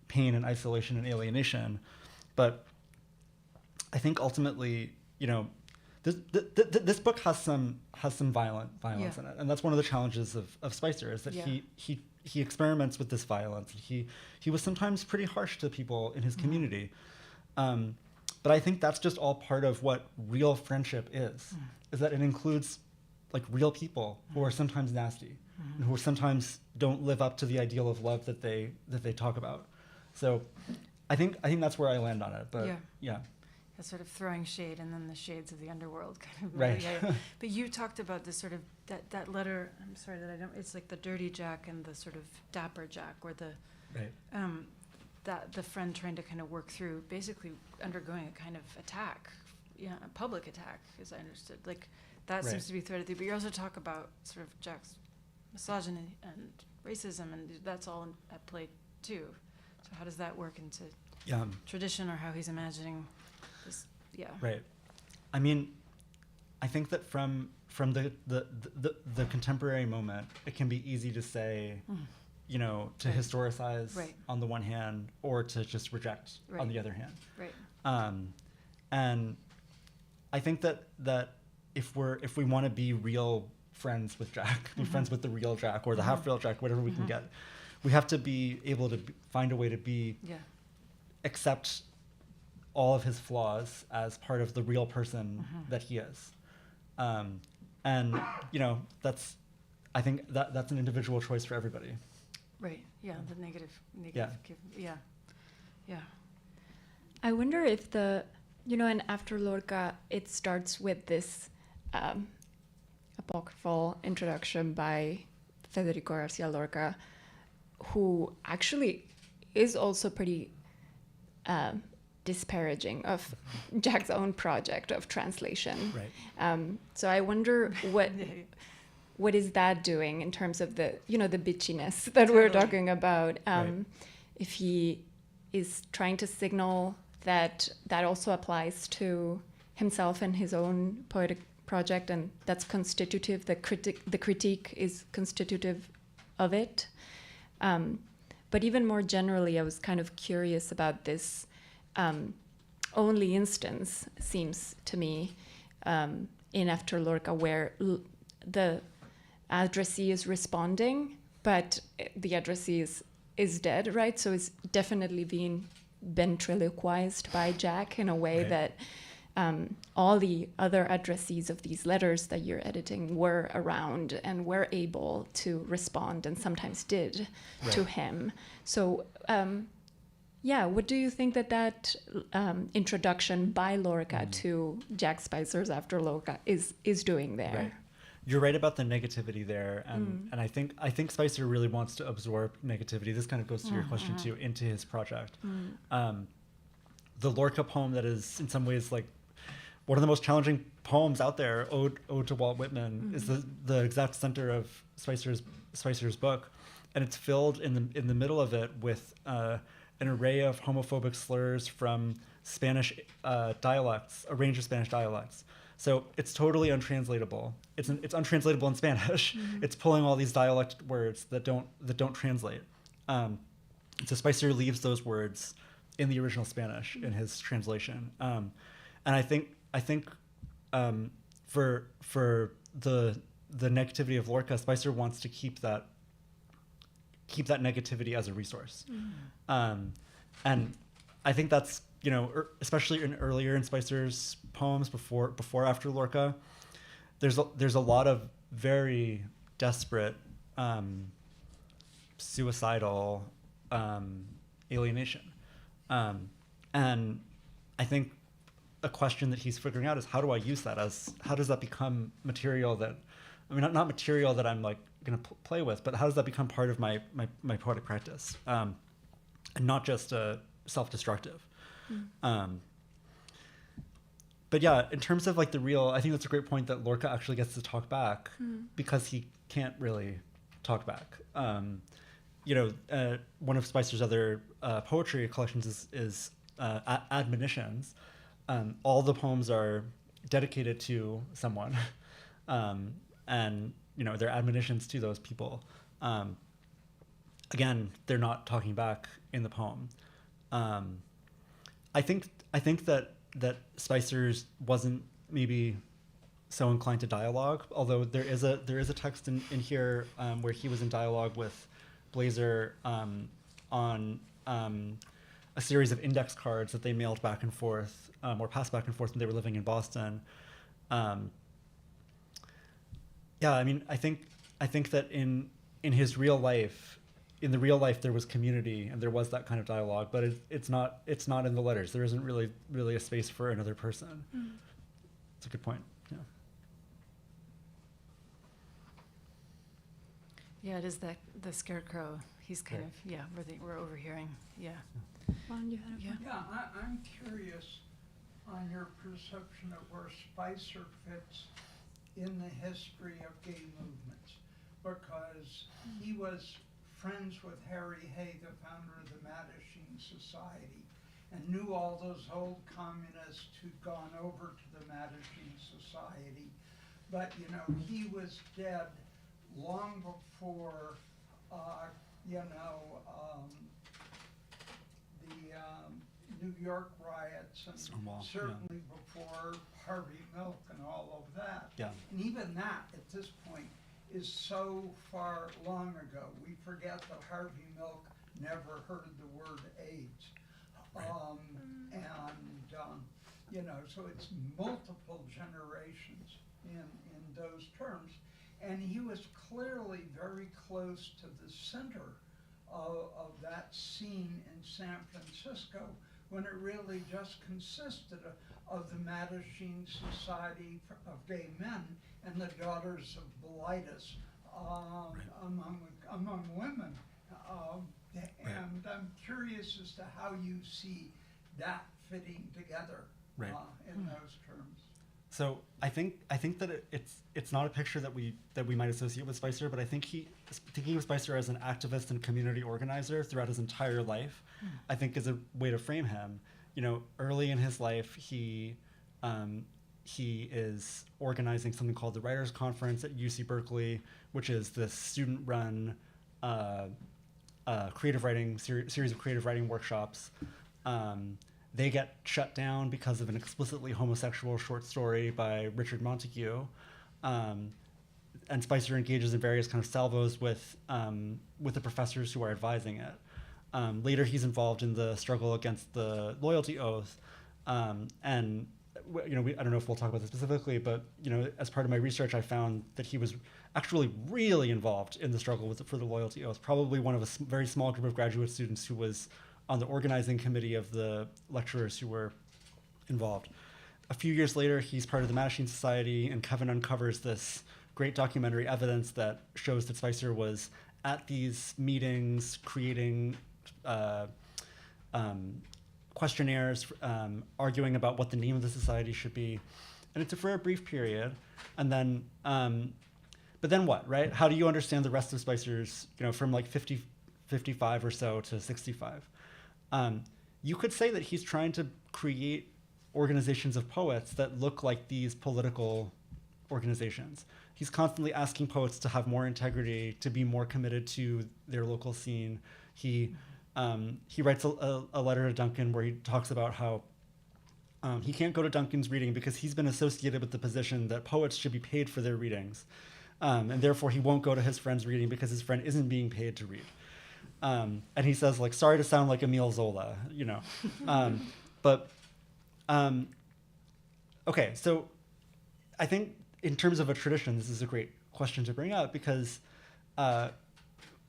pain and isolation and alienation, but I think ultimately, this book has some violence Yeah. in it, and that's one of the challenges of Spicer, is that Yeah. he experiments with this violence. He was sometimes pretty harsh to people in his community, but I think that's just all part of what real friendship is that it includes like real people who are sometimes nasty and who sometimes don't live up to the ideal of love that they talk about. So I think that's where I land on it. But yeah. That's sort of throwing shade, and then the shades of the underworld kind of. Right. Yeah. But you talked about this sort of that letter. I'm sorry that I don't. It's like the dirty Jack and the sort of dapper Jack, where the Right. that the friend trying to kind of work through, basically undergoing a kind of attack, a public attack, as I understood. Like that Right. seems to be threaded through. But you also talk about sort of Jack's misogyny and racism, and that's all at play too. So how does that work into Yeah. tradition, or how he's imagining this? Yeah. Right. I mean, I think that from the contemporary moment, it can be easy to say, to Right. historicize Right. on the one hand, or to just reject on Right. the other hand. Right. And I think that if we want to be real friends with Jack, be friends with the real Jack or the half-real Jack, whatever we can get, we have to be able to find a way to Yeah. accept all of his flaws as part of the real person that he is. And that's, I think that's an individual choice for everybody. Right. Yeah. The negative. Yeah. Yeah. Yeah. I wonder if and after Lorca, it starts with this apocryphal introduction by Federico Garcia Lorca, who actually is also pretty disparaging of Jack's own project of translation. Right. So I wonder what Yeah. what is that doing in terms of the the bitchiness that we're Totally. talking about. Right. If he is trying to signal that also applies to himself and his own poetic project, and that's constitutive. The critique is constitutive of it. But even more generally, I was kind of curious about this only instance, seems to me, in After Lorca, where the addressee is responding, but the addressee is dead, right? So it's definitely being ventriloquized by Jack in a way Right. that all the other addressees of these letters that you're editing were around and were able to respond, and sometimes did, to Right. him. So what do you think that introduction by Lorca to Jack Spicer's After Lorca is doing there? Right. You're right about the negativity there, and I think Spicer really wants to absorb negativity. This kind of goes to your question too, into his project. The Lorca poem that is in some ways like one of the most challenging poems out there, Ode to Walt Whitman, is the exact center of Spicer's book, and it's filled in the middle of it with an array of homophobic slurs from Spanish dialects, a range of Spanish dialects. So it's totally untranslatable. It's untranslatable in Spanish. It's pulling all these dialect words that don't translate. So Spicer leaves those words in the original Spanish in his translation. And I think for the the negativity of Lorca, Spicer wants to keep that negativity as a resource. And I think that's, especially earlier in Spicer's poems, before after Lorca, there's a lot of very desperate, suicidal alienation. And I think a question that he's figuring out is, how do I use that how does that become material that, not material that I'm like going to play with, but how does that become part of my poetic practice? And not just self-destructive. But yeah, in terms of like the real, I think that's a great point that Lorca actually gets to talk back because he can't really talk back. One of Spicer's other poetry collections is Admonitions. All the poems are dedicated to someone, and they're admonitions to those people. Again, they're not talking back in the poem. I think that Spicer's wasn't maybe so inclined to dialogue, although there is a text in here where he was in dialogue with Blazer on a series of index cards that they mailed back and forth or passed back and forth when they were living in Boston. I think that in his real life, in the real life, there was community and there was that kind of dialogue, but it's not in the letters. There isn't really a space for another person. It's a good point. Yeah. Yeah, it is the scarecrow. He's kind of, we're overhearing. Yeah. Juan, you had a point? Yeah, I'm curious on your perception of where Spicer fits in the history of gay movements, because he was friends with Harry Hay, the founder of the Mattachine Society, and knew all those old communists who'd gone over to the Mattachine Society. But, he was dead long before, the New York riots, and Stonewall, certainly before Harvey Milk and all of that. Yeah. And even that, at this point, is so far long ago. We forget that Harvey Milk never heard the word AIDS. Right. So it's multiple generations in those terms. And he was clearly very close to the center of that scene in San Francisco, when it really just consisted of the Mattachine Society of Gay Men and the Daughters of Bilitis among women. And I'm curious as to how you see that fitting together in those terms. So I think that it's not a picture that we might associate with Spicer, but I think thinking of Spicer as an activist and community organizer throughout his entire life, I think is a way to frame him. Early in his life, he is organizing something called the Writers' Conference at UC Berkeley, which is this student-run creative writing series of creative writing workshops. They get shut down because of an explicitly homosexual short story by Richard Montague. And Spicer engages in various kind of salvos with the professors who are advising it. Later, he's involved in the struggle against the loyalty oath. And I don't know if we'll talk about this specifically, but as part of my research, I found that he was actually really involved in the struggle for the loyalty oath. Probably one of a very small group of graduate students who was on the organizing committee of the lecturers who were involved. A few years later, he's part of the Mattachine Society, and Kevin uncovers this great documentary evidence that shows that Spicer was at these meetings creating questionnaires, arguing about what the name of the society should be. And it's for a brief period. And then, but then what, right? How do you understand the rest of Spicer's, from like 55 or so to 65? You could say that he's trying to create organizations of poets that look like these political organizations. He's constantly asking poets to have more integrity, to be more committed to their local scene. He writes a letter to Duncan where he talks about how he can't go to Duncan's reading because he's been associated with the position that poets should be paid for their readings. And therefore he won't go to his friend's reading because his friend isn't being paid to read. And he says, like, sorry to sound like Emile Zola, you know. But, okay, so I think in terms of a tradition, this is a great question to bring up because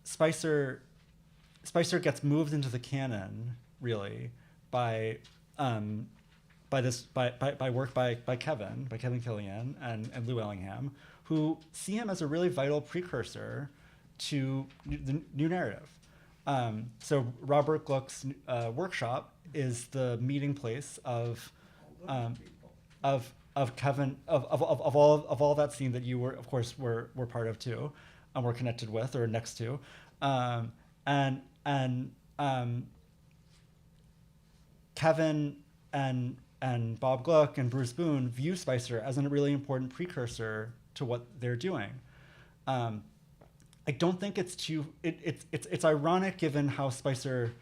Spicer gets moved into the canon, really, by work by Kevin Killian and Lou Ellingham, who see him as a really vital precursor to the new narrative. So Robert Gluck's workshop is the meeting place of Kevin of all that scene that you were, of course, were part of too, and were connected with or next to, and Kevin and Bob Gluck and Bruce Boone view Spicer as a really important precursor to what they're doing. I don't think it's too. It's ironic given how Spicer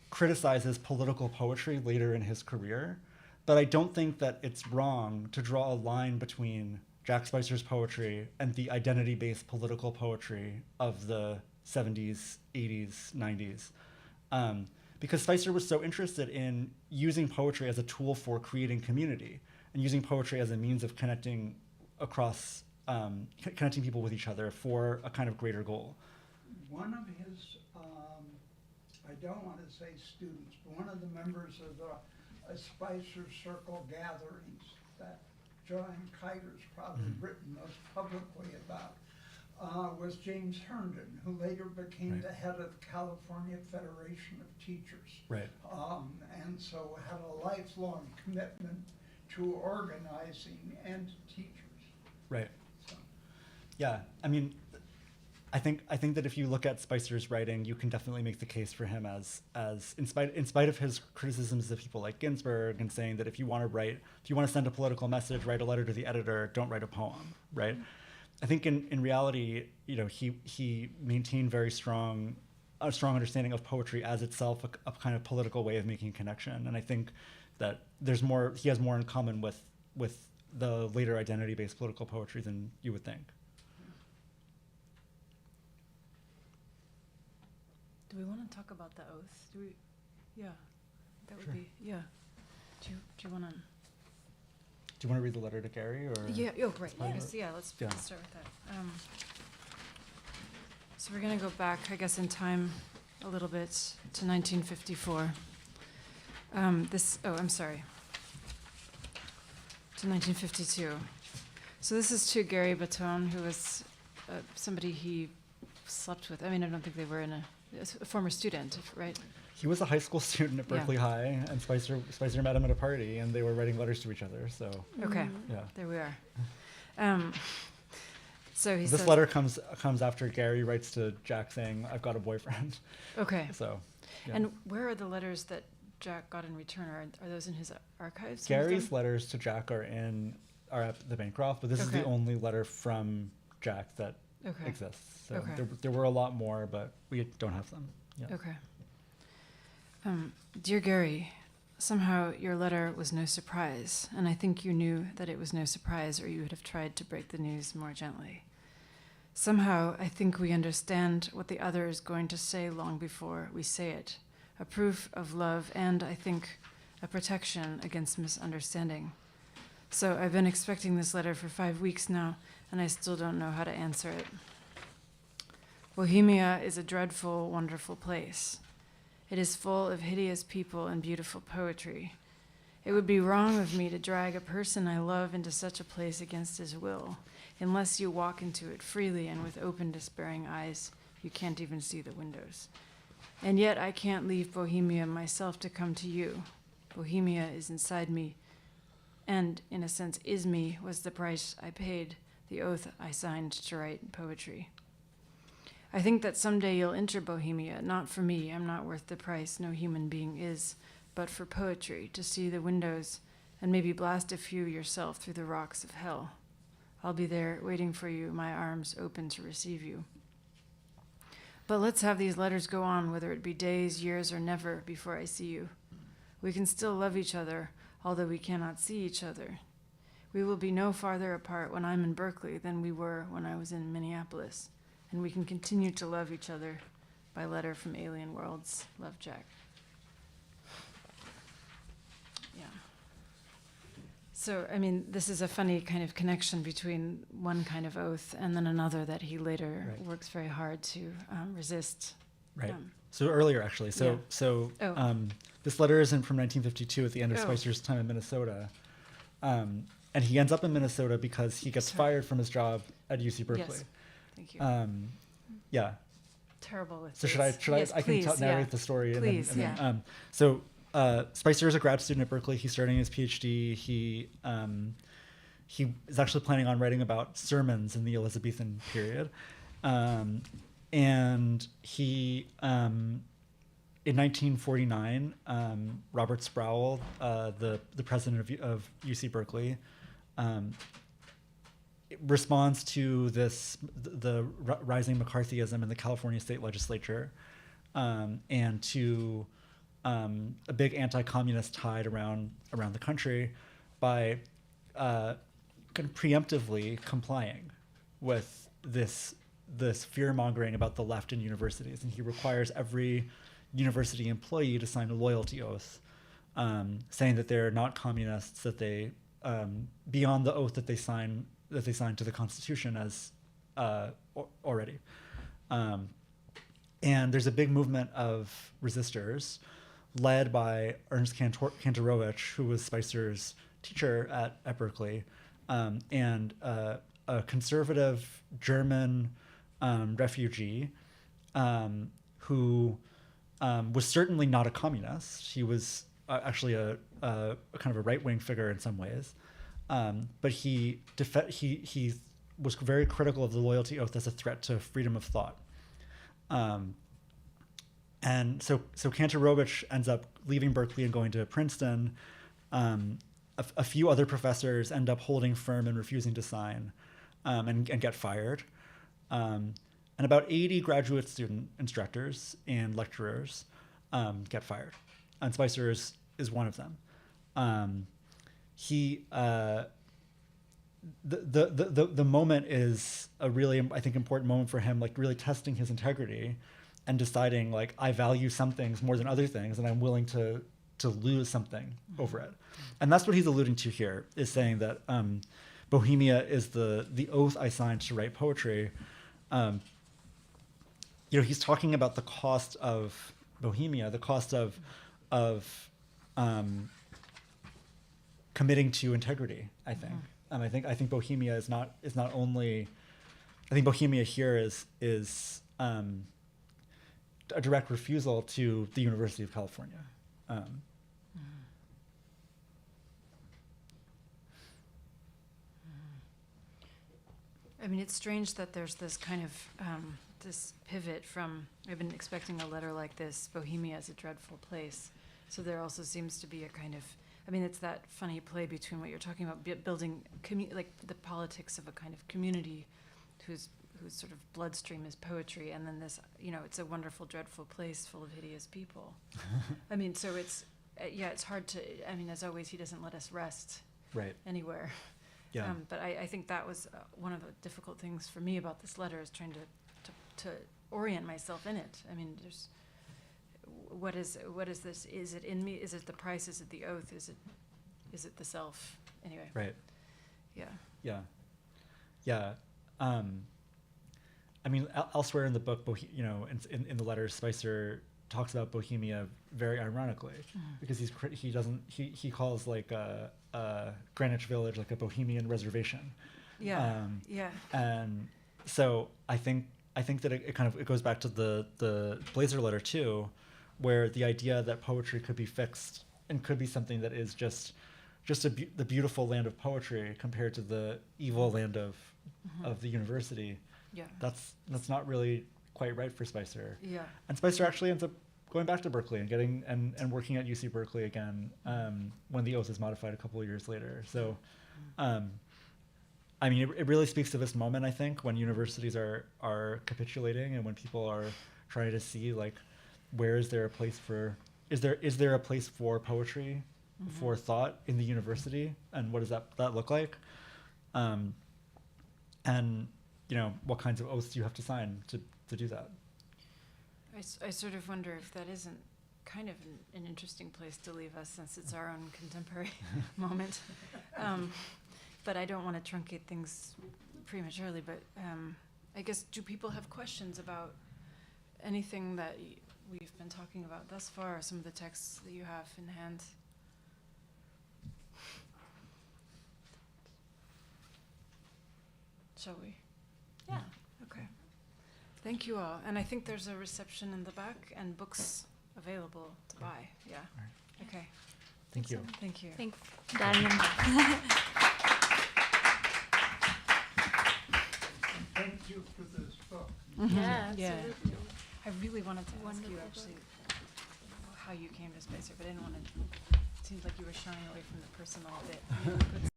criticizes political poetry later in his career, but I don't think that it's wrong to draw a line between Jack Spicer's poetry and the identity-based political poetry of the 70s, 80s, 90s. Because Spicer was so interested in using poetry as a tool for creating community and using poetry as a means of connecting across, connecting people with each other for a kind of greater goal. One of his, I don't want to say students, but one of the members of the Spicer Circle gatherings that John Kiter's probably written most publicly about, was James Herndon, who later became the head of the California Federation of Teachers. Right. And so had a lifelong commitment to organizing and teachers. Right. So. Yeah, I mean, I think that if you look at Spicer's writing, you can definitely make the case for him as in spite of his criticisms of people like Ginsberg and saying that if you want to send a political message, write a letter to the editor, don't write a poem, right? I think in reality, you know, he maintained a strong understanding of poetry as itself a kind of political way of making connection, and I think that he has more in common with the later identity-based political poetry than you would think. Do we want to talk about the oath? Do we? Yeah, that would be. Yeah. Do you want to? Do you want to read the letter to Gary, or? Yeah. Oh, right. Yeah. I guess, yeah. Let's Yeah. start with that. So we're gonna go back, I guess, in time a little bit to 1954. I'm sorry. To 1952. So this is to Gary Baton, who was somebody he slept with. I mean, I don't think they were a former student, right? He was a high school student at Berkeley High, and Spicer met him at a party, and they were writing letters to each other. So Okay. yeah, There we are. So he this says, letter comes after Gary writes to Jack saying, "I've got a boyfriend." okay. So, yeah. And where are the letters that Jack got in return? Are those in his archives? some of Gary's them? letters to Jack are at the Bancroft, but this is the Okay. only letter from Jack that Okay. exists. So Okay. there were a lot more, but we don't have them. Yeah. Okay. Dear Gary, somehow your letter was no surprise, and I think you knew that it was no surprise, or you would have tried to break the news more gently. Somehow, I think we understand what the other is going to say long before we say it, a proof of love and, I think, a protection against misunderstanding. So I've been expecting this letter for 5 weeks now, and I still don't know how to answer it. Bohemia is a dreadful, wonderful place. It is full of hideous people and beautiful poetry. It would be wrong of me to drag a person I love into such a place against his will. Unless you walk into it freely and with open, despairing eyes, you can't even see the windows. And yet I can't leave Bohemia myself to come to you. Bohemia is inside me, and, in a sense, is me, was the price I paid, the oath I signed to write poetry. I think that someday you'll enter Bohemia, not for me, I'm not worth the price, no human being is, but for poetry, to see the windows, and maybe blast a few yourself through the rocks of hell. I'll be there waiting for you, my arms open to receive you. But let's have these letters go on, whether it be days, years, or never, before I see you. We can still love each other, although we cannot see each other. We will be no farther apart when I'm in Berkeley than we were when I was in Minneapolis, and we can continue to love each other. By letter from Alien Worlds, love, Jack. Yeah. So, I mean, this is a funny kind of connection between one kind of oath and then another that he later Right. works very hard to resist. Right. So earlier, actually. Yeah. This letter isn't from 1952 at the end of Oh. Spicer's time in Minnesota. And he ends up in Minnesota because he gets fired from his job at UC Berkeley. Yes. Thank you. Yeah. Terrible with So dates. should I? Yes, I can please, narrate yeah. the story. Please, and then, yeah. So Spicer is a grad student at Berkeley. He's starting his PhD. He is actually planning on writing about sermons in the Elizabethan period, and he. In 1949, Robert Sproul, the president of UC Berkeley, responds to the rising McCarthyism in the California state legislature, and to a big anti-communist tide around the country by kind of preemptively complying with this fear-mongering about the left in universities. And he requires every university employee to sign a loyalty oath, saying that they're not communists, that they beyond the oath that they sign to the Constitution as already. And there's a big movement of resistors led by Ernst Kantorowicz, who was Spicer's teacher at Berkeley, and a conservative German refugee who was certainly not a communist. He was actually a kind of a right-wing figure in some ways, but he was very critical of the loyalty oath as a threat to freedom of thought. And so Kantorowicz ends up leaving Berkeley and going to Princeton. A few other professors end up holding firm and refusing to sign, and get fired. And about 80 graduate student instructors and lecturers get fired, and Spicer is one of them. The moment is a really, I think, important moment for him, like really testing his integrity and deciding, like, I value some things more than other things, and I'm willing to lose something over it. And that's what he's alluding to here, is saying that Bohemia is the oath I signed to write poetry. He's talking about the cost of Bohemia, the cost of committing to integrity, I think. I think Bohemia is not only, I think Bohemia here is a direct refusal to the University of California. I mean, it's strange that there's this kind of this pivot from, I've been expecting a letter like this, Bohemia is a dreadful place. So there also seems to be a kind of, I mean, it's that funny play between what you're talking about, building, like the politics of a kind of community whose sort of bloodstream is poetry, and then this, it's a wonderful, dreadful place full of hideous people. I mean, so it's, it's hard to, I mean, as always, he doesn't let us rest Right. anywhere. Yeah. But I think that was one of the difficult things for me about this letter, is trying to orient myself in it. I mean, there's, what is this? Is it in me? Is it the price? Is it the oath? Is it the self? Anyway. Right. Yeah. Yeah. Yeah. I mean, elsewhere in the book, in the letters, Spicer talks about Bohemia very ironically, because he calls like Greenwich Village like a Bohemian reservation. Yeah. Yeah. And so I think that it goes back to the Blazer letter too, where the idea that poetry could be fixed and could be something that is just the beautiful land of poetry compared to the evil land of the university. Yeah. That's not really quite right for Spicer. Yeah. And Spicer actually ends up going back to Berkeley and getting and working at UC Berkeley again when the oath is modified a couple of years later. So, I mean, it really speaks to this moment, I think, when universities are capitulating and when people are trying to see, like, where is there a place for poetry, for thought in the university, and what does that look like? And, you know, what kinds of oaths do you have to sign to do that? I sort of wonder if that isn't kind of an interesting place to leave us, since it's our own contemporary moment. But I don't want to truncate things prematurely, but I guess, do people have questions about anything that we've been talking about thus far, or some of the texts that you have in hand? Shall we? Yeah. Okay. Thank you all. And I think there's a reception in the back and books available to buy. Yeah. Okay. Thank you. Thank you. Thanks, Daniel. And thank you for this book. Yeah, Yeah. absolutely. I really wanted to ask you Wonderful actually how you came to Spicer, but I didn't want to. It seemed like you were shying away from the personal bit.